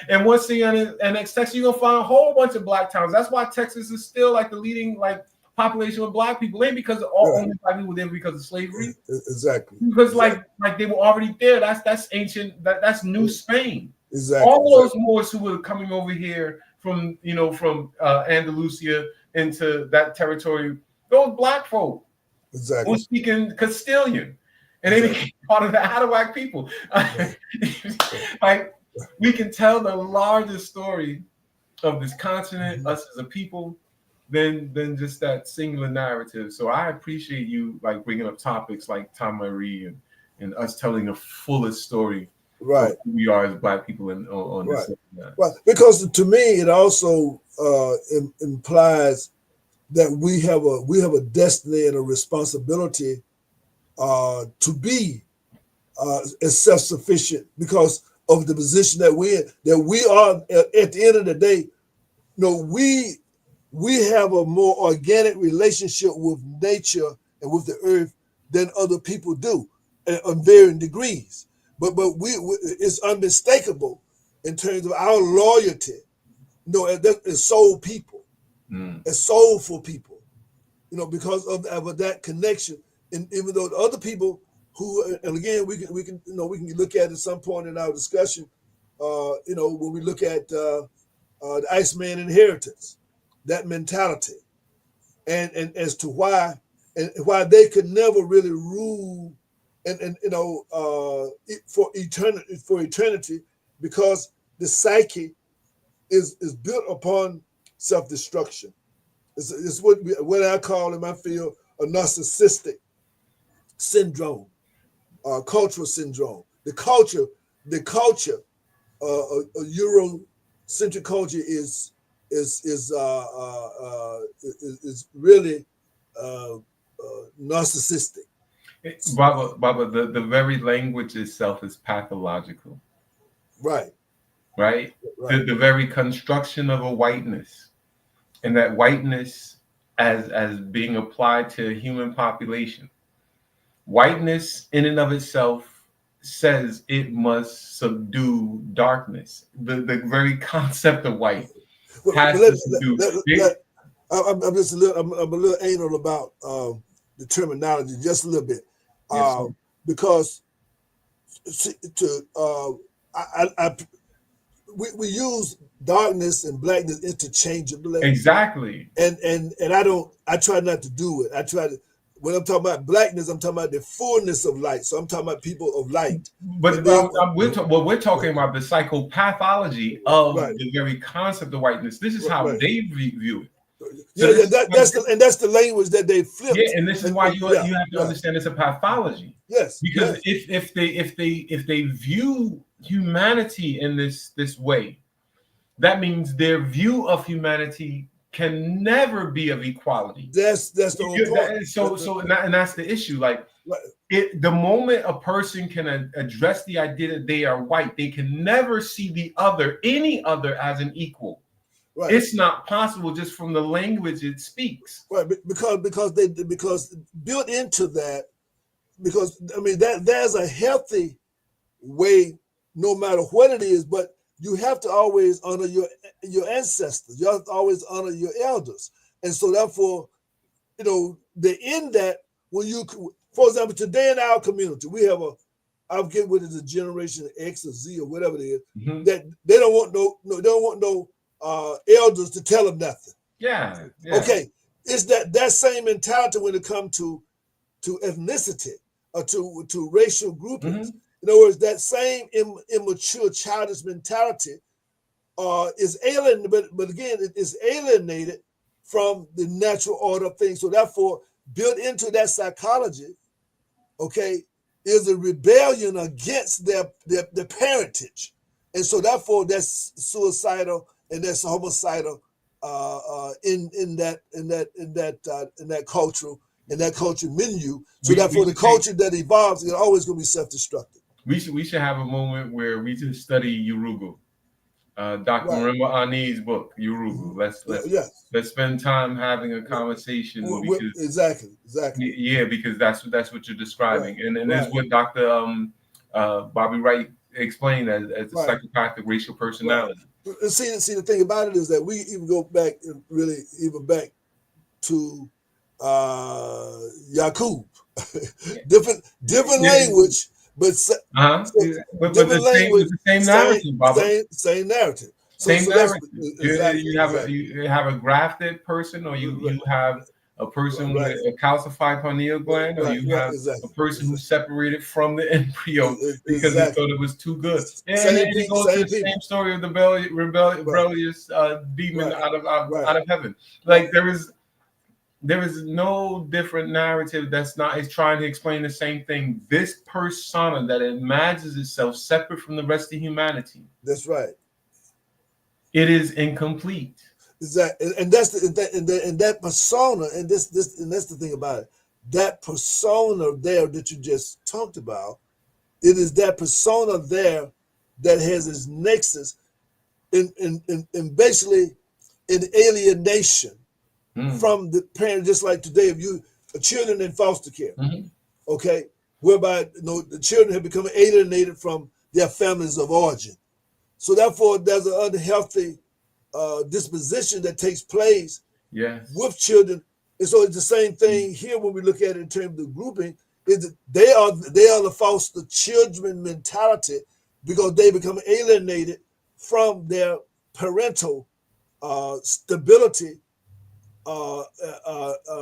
And once they annex Texas, you're gonna find a whole bunch of black towns. That's why Texas is still like the leading population of black people. Ain't because only black people there because of slavery. Because like they were already there. That's ancient. That's New Spain. All those Moors who were coming over here from Andalusia into that territory, those black folk were speaking Castilian, and they became part of the Arawak people. Like we can tell the larger story of this continent, us as a people, than just that singular narrative. So I appreciate you bringing up topics like Tom Marie and us telling a fuller story. Who we are as black people on this. Because to me, it also implies that we have a destiny and a responsibility to be as self-sufficient because of the position that we're in. That we are at the end of the day, we have a more organic relationship with nature and with the earth than other people do, on varying degrees. But we it's unmistakable in terms of our loyalty, as soul people, as soulful people, because of that connection. And even though the other people who, and again, we can look at some point in our discussion, when we look at the Iceman inheritance, that mentality, and as to why they could never really rule. For eternity, because the psyche is built upon self-destruction. It's what I call in my field a narcissistic syndrome, cultural syndrome. The culture, Eurocentric culture is really narcissistic. Baba, the very language itself is pathological. Right. The very construction of a whiteness, and that whiteness as being applied to a human population. Whiteness in and of itself says it must subdue darkness. The very concept of white has to subdue. I'm a little anal about the terminology just a little bit. Because we use darkness and blackness interchangeably. Exactly. And I try not to do it. When I'm talking about blackness, I'm talking about the fullness of light. So I'm talking about people of light. But we're talking about the psychopathology of the very concept of whiteness. This is how they view it. So that's the language that they flipped. Yeah, and this is why you have to understand it's a pathology. Yes, because if they view humanity in this way, that means their view of humanity can never be of equality. That's the whole point. And that's the issue. the moment a person can address the idea that they are white, they can never see any other as an equal. Right. It's not possible just from the language it speaks. Right, because built into that, because I mean there's a healthy way, no matter what it is, but you have to always honor your ancestors. You have to always honor your elders, and so therefore, in that when you, for example, today in our community, we have I forget what it is, a generation X or Z or whatever it is, that they don't want no elders to tell them nothing. Yeah. Okay, it's that same mentality when it comes to ethnicity or to racial groupings. In other words, that same immature, childish mentality is alien, but again, it is alienated from the natural order of things. So therefore, built into that psychology, okay, is a rebellion against their parentage, and so therefore that's suicidal and that's homicidal in that cultural menu. So therefore, the culture that evolves is always going to be self-destructive. We should have a moment where we just study Yurugu, Dr. Marimba Ani's book, Yurugu. Let's spend time having a conversation. Because, exactly. Yeah, because that's what you're describing, and that's what Dr. Bobby Wright explained as a psychopathic racial personality. And see, the thing about it is that we even go back to Yakub, different language, but different language, the same narrative, Baba. Same narrative. Same narrative. You have a grafted person, or you have a person with a calcified pineal gland, or you have a person who's separated from the embryo because they thought it was too good. And it goes to the same story of the rebellious demon out of heaven. Like there is no different narrative is trying to explain the same thing. This persona that imagines itself separate from the rest of humanity. That's right. It is incomplete. Exactly, and that's that persona, and that's the thing about it. That persona there that you just talked about, it is that persona there that has its nexus in basically in alienation from the parent. Just like today, if you children in foster care, okay, whereby the children have become alienated from their families of origin. So therefore, there's an unhealthy disposition that takes place with children, and so it's the same thing here when we look at it in terms of the grouping. Is that they are the foster children mentality because they become alienated from their parental stability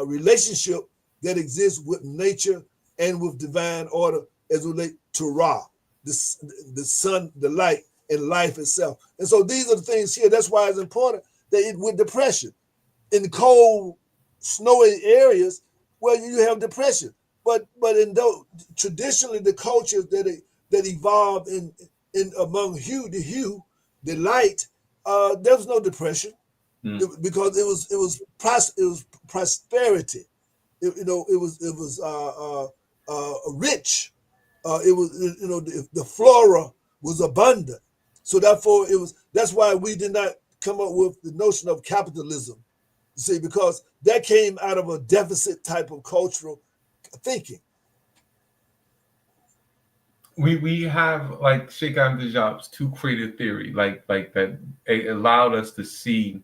relationship that exists with nature and with divine order as relate to Ra, the sun, the light, and life itself. And so these are the things here. That's why it's important that with depression, in cold, snowy areas where you have depression, but in those traditionally the cultures that evolved in among the light, there was no depression because it was prosperity. It was rich. The flora was abundant. So therefore, that's why we did not come up with the notion of capitalism. You see, because that came out of a deficit type of cultural thinking. We have like Sheikh Ahmad-Rajab's two creative theory, like that it allowed us to see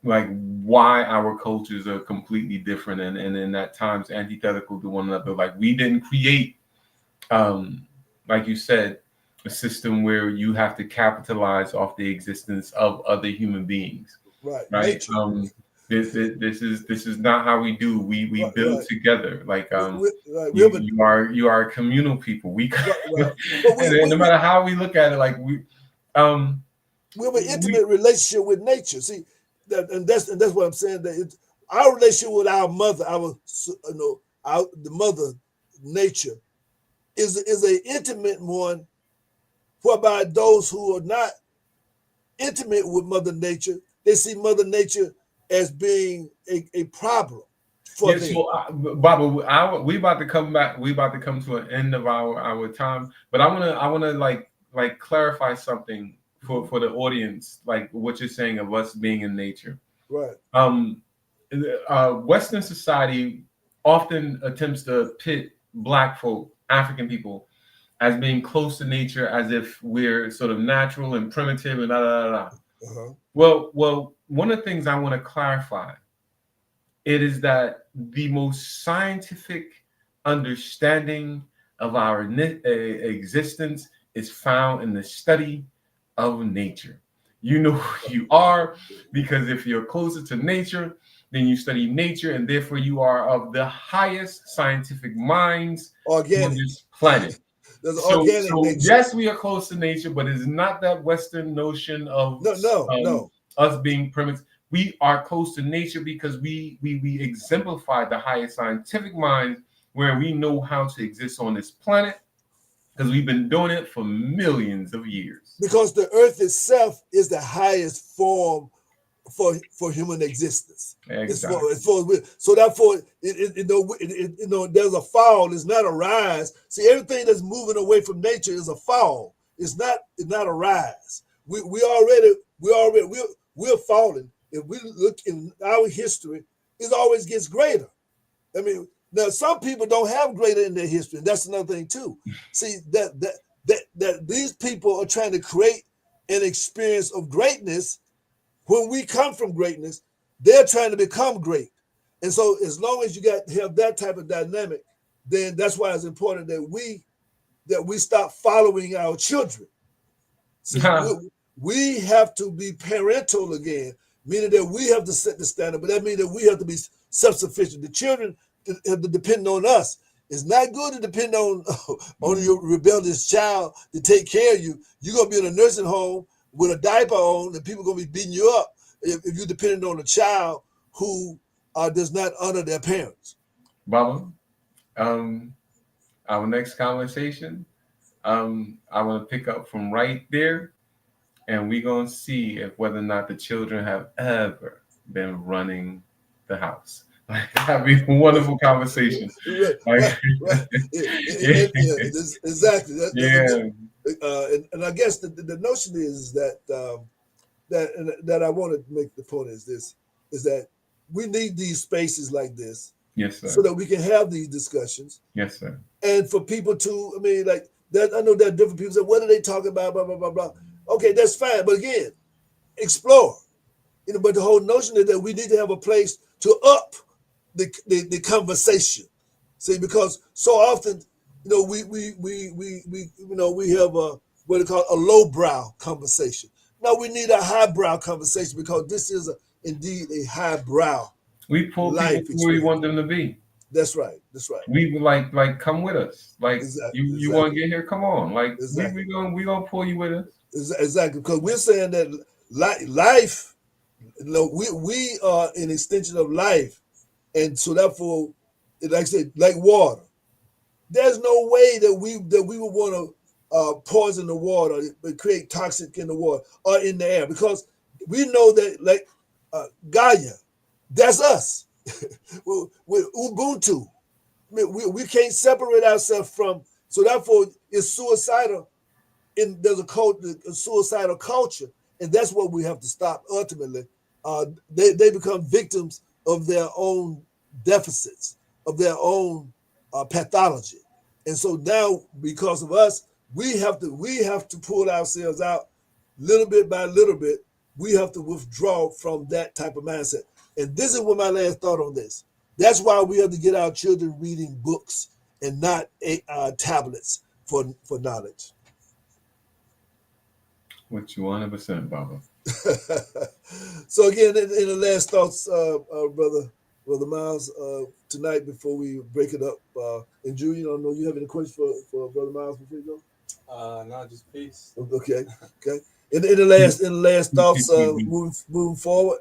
like why our cultures are completely different and in at times antithetical to one another. Like we didn't create, like you said, a system where you have to capitalize off the existence of other human beings. Right. This is not how we do. We build together. Like you are a communal people. No matter how we look at it, like we have an intimate relationship with nature. See, that's what I'm saying. That our relationship with our mother, the mother nature, is an intimate one. Whereby those who are not intimate with Mother Nature, they see Mother Nature as being a problem for Yeah, them. so Baba, we about to come back. We about to come to an end of our time. But I wanna like clarify something for the audience, like what you're saying of us being in nature. Right. Western society often attempts to pit Black folk, African people, as being close to nature, as if we're sort of natural and primitive and da da da. Uh-huh. Well, one of the things I want to clarify, it is that the most scientific understanding of our existence is found in the study of nature. You know who you are, because if you're closer to nature, then you study nature, and therefore you are of the highest scientific minds on this planet. So yes, we are close to nature, but it's not that Western notion of us being primitive. We are close to nature because we exemplify the highest scientific minds, where we know how to exist on this planet, because we've been doing it for millions of years. Because the earth itself is the highest form for human existence. Exactly. So therefore, there's a fall. It's not a rise. See, everything that's moving away from nature is a fall. It's not a rise. We're falling. If we look in our history, it always gets greater. I mean, now some people don't have greater in their history, and that's another thing too. See that these people are trying to create an experience of greatness. When we come from greatness, they're trying to become great. And so as long as you have that type of dynamic, then that's why it's important that we stop following our children. See, we have to be parental again, meaning that we have to set the standard, but that means that we have to be self-sufficient. The children have to depend on us. It's not good to depend on your rebellious child to take care of you. You're going to be in a nursing home with a diaper on, and people are going to be beating you up if you're dependent on a child who does not honor their parents. Baba, our next conversation, I want to pick up from right there, and we're going to see if whether or not the children have ever been running the house. That'd be a wonderful conversation. Right. Exactly. And I guess the notion is that I want to make the point is that we need these spaces like this. Yes, sir. So that we can have these discussions. Yes, sir. And for people to, I mean, like that, I know that different people say, what are they talking about? Blah, blah, blah, blah. Okay, that's fine. But again, explore. But the whole notion is that we need to have a place to up the conversation. See, because so often, we have what they call a lowbrow conversation. Now we need a highbrow conversation, because this is indeed a highbrow. We pull people where we want them to be. That's right. We like come with us. Like exactly. you want to get here, come on. Like exactly. we gonna pull you with us. Exactly, because we're saying that life, we are an extension of life, and so therefore, like I said, like water, there's no way that we would want to poison the water, create toxic in the water or in the air, because we know that, like Gaia, that's us. With Ubuntu, we can't separate ourselves from. So therefore, it's suicidal. There's a suicidal culture, and that's what we have to stop. Ultimately, they become victims of their own deficits, of their own pathology, and so now, because of us, we have to pull ourselves out little bit by little bit. We have to withdraw from that type of mindset. And this is what my last thought on this. That's why we have to get our children reading books and not tablets for knowledge. With you 100%, Baba. So again, in the last thoughts, brother Miles, tonight before we break it up, and Julian, I don't know, you have any questions for Brother Miles before you go? No, just peace. Okay. In the last thoughts, moving forward.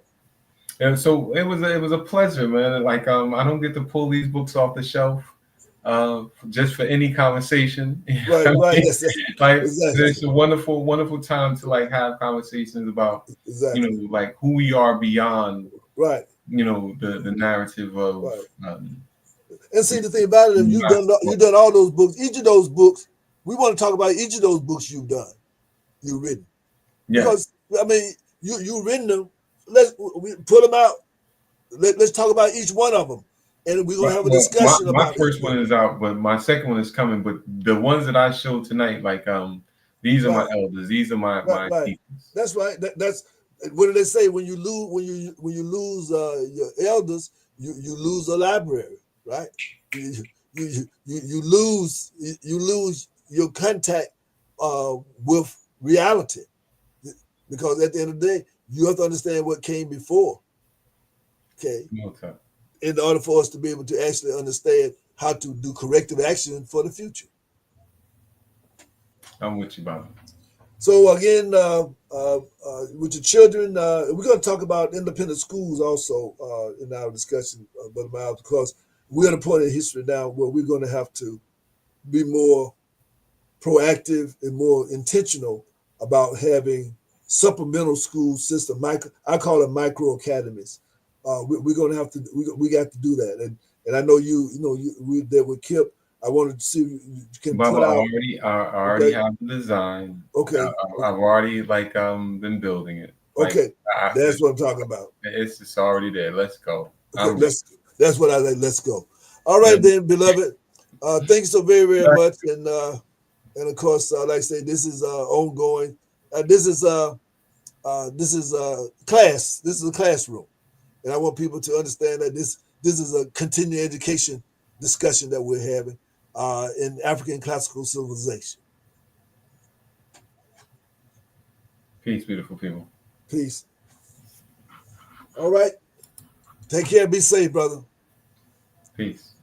And so it was a pleasure, man. Like I don't get to pull these books off the shelf just for any conversation. Right. Yes, like exactly. It's a wonderful time to like have conversations about exactly. Like who we are beyond right the narrative of. Right. And see, the thing about it, if you've done all those books, each of those books, we want to talk about each of those books you've written. Yeah. Because I mean, you written them. We put them out. Let's talk about each one of them, and we're gonna have a discussion about. My first one is out, but my second one is coming. But the ones that I showed tonight, like these are my elders. These are my teachers. That's right. That's what do they say? When you lose your elders, you lose a library, right? You lose your contact with reality, because at the end of the day, you have to understand what came before. Okay. In order for us to be able to actually understand how to do corrective action for the future. I'm with you, Bob. So again, with your children, we're going to talk about independent schools also in our discussion, Brother Miles, because we're at a point in history now where we're going to have to be more proactive and more intentional about having supplemental school system. I call it micro academies. We're going to have to. We got to do that, and I know we there with Kip. I wanted to see if you can Bubba, put out. I already have the design. Okay. I've already been building it. Okay, that's what I'm talking about. It's already there. Let's go. Okay, that's what I like. Let's go. All right, then, beloved. Thanks so very, very much, and of course, like I say, this is ongoing. This is class. This is a classroom, and I want people to understand that this is a continuing education discussion that we're having in African classical civilization. Peace, beautiful people. Peace. All right. Take care. Be safe, brother. Peace.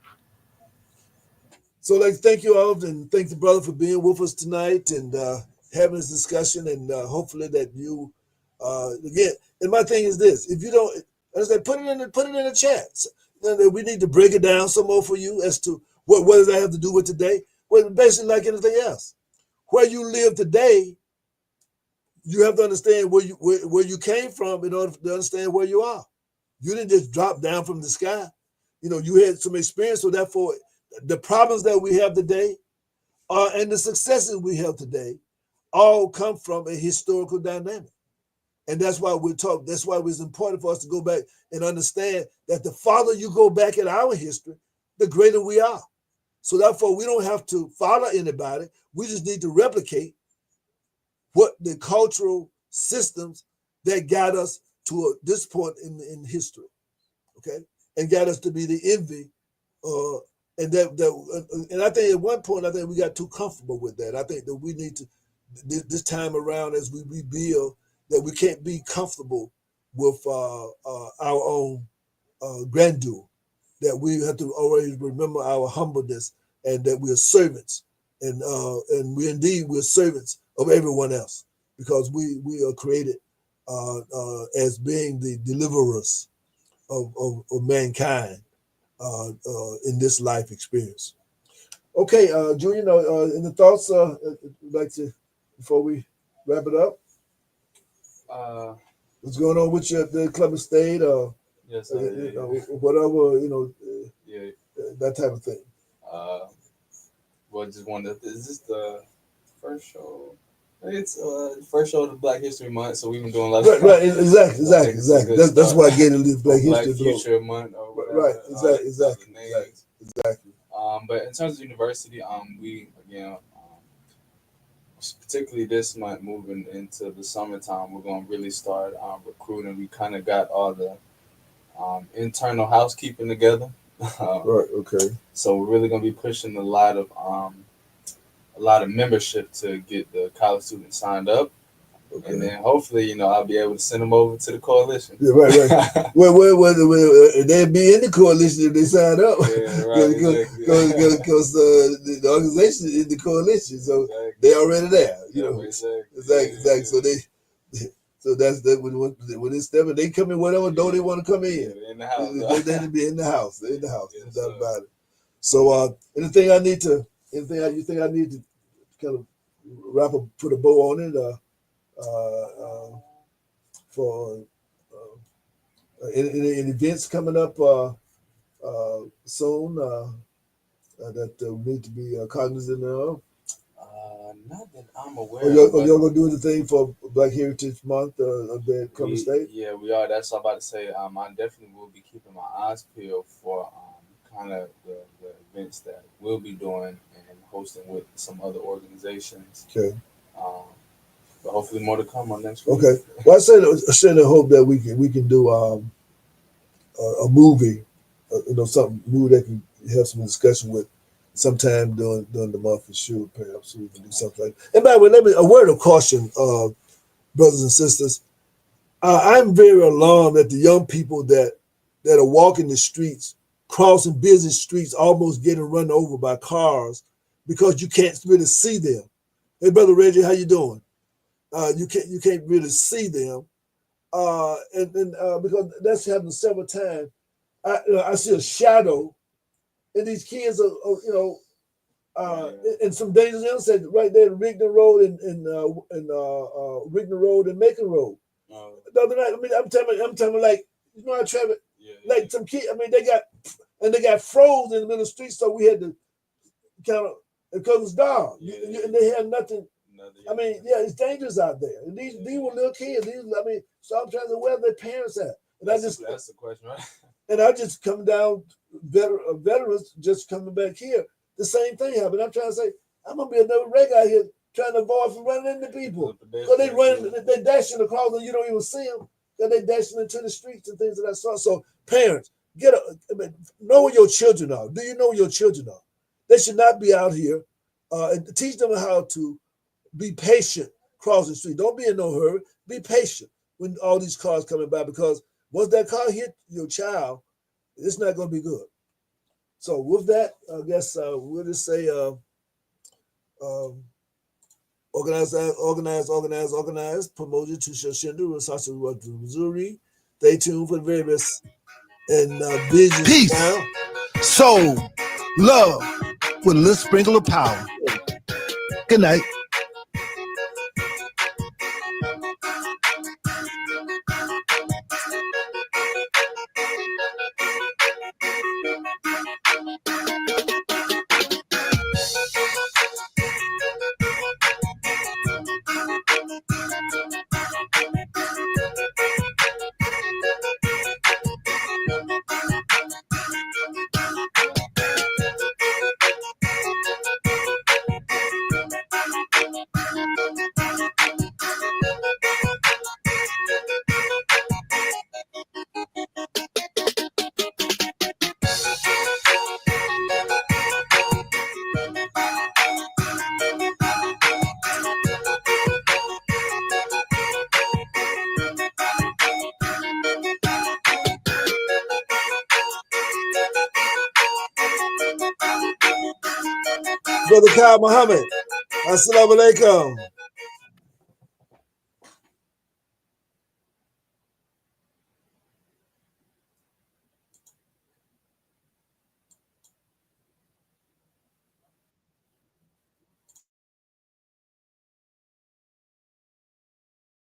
So, thank you all, and thank the brother for being with us tonight and having this discussion, and hopefully that you again. And my thing is this: if you don't understand, put it in the chat. We need to break it down some more for you as to what does that have to do with today. Well, basically, like anything else, where you live today, you have to understand where you came from in order to understand where you are. You didn't just drop down from the sky. You had some experience, so therefore, the problems that we have today, and the successes we have today, all come from a historical dynamic. And that's why that's why it's important for us to go back and understand that the farther you go back in our history, the greater we are. So therefore, we don't have to follow anybody. We just need to replicate what the cultural systems that got us to this point in history, okay, and got us to be the envy. And I think at one point, I think we got too comfortable with that. I think that we need to, this time around, as we rebuild, that we can't be comfortable with our own grandeur, that we have to always remember our humbleness and that we are servants, and we're servants of everyone else, because we are created as being the deliverers of mankind in this life experience. Okay, Julian, any thoughts you'd like to, before we wrap it up? What's going on with the Club of State, or yes, whatever, yeah, that type of thing? Well, just wondered, is this the first show? It's the first show of the Black History Month, so we've been doing a lot of right, exactly. That's why I gave it the Black History Future Month, or whatever, right, exactly. But in terms of university, we again. Particularly this month, moving into the summertime, we're going to really start recruiting. We kind of got all the internal housekeeping together. Right. Okay. So we're really going to be pushing a lot of membership to get the college students signed up, and then hopefully, I'll be able to send them over to the coalition. Yeah, right. well, they'll be in the coalition if they sign up. Yeah, right. Because the organization is in the coalition, so they're already there. Exactly. So that's when it's them, they come in whatever door they want to come in. Yeah, in the house. They be in the house. They're in the house. No doubt about it. So anything you think I need to kind of wrap up, put a bow on it, for Any events coming up soon that we need to be cognizant of? Not that I'm aware Or you're of. going to do anything for Black Heritage Month of the coming state? Yeah, we are. That's what I'm about to say. I definitely will be keeping my eyes peeled for kind of the events that we'll be doing and hosting with some other organizations. Okay. But hopefully more to come on next week. Okay. Well, I certainly hope that we can do a movie, something movie that can have some discussion with sometime during the month for sure. Perhaps we can do something like that. And by the way, a word of caution, brothers and sisters. I'm very alarmed at the young people that are walking the streets, crossing busy streets, almost getting run over by cars because you can't really see them. Hey, Brother Reggie, how you doing? You can't really see them, and because that's happened several times. I see a shadow, and these kids are in some dangerous intersections right there in Rigdon Road and Rigdon Road and Macon Road. The other night, I'm telling like I travel like some kids. They got froze in the middle of the street, so we had to kind of because it was dark, and they had nothing. It's dangerous out there. And these were little kids. So I'm trying to where their parents at. And that's the question, right? And I just come down, veterans just coming back here. The same thing happened. I'm trying to say, I'm gonna be another regular out here trying to avoid from running into people. Because they dashing across and you don't even see them. Because they dashing into the streets and things of that sort. So parents, know where your children are. Do you know where your children are? They should not be out here. And teach them how to be patient crossing the street. Don't be in no hurry. Be patient when all these cars coming by, because once that car hit your child, it's not going to be good. So with that, I guess we'll just say organize, promotion to Shoshindu, Missouri. Stay tuned for the very best and vision. Peace, now. soul, love, with a little sprinkle of power. Good night. Brother Kyle Muhammad, assalamu alaikum.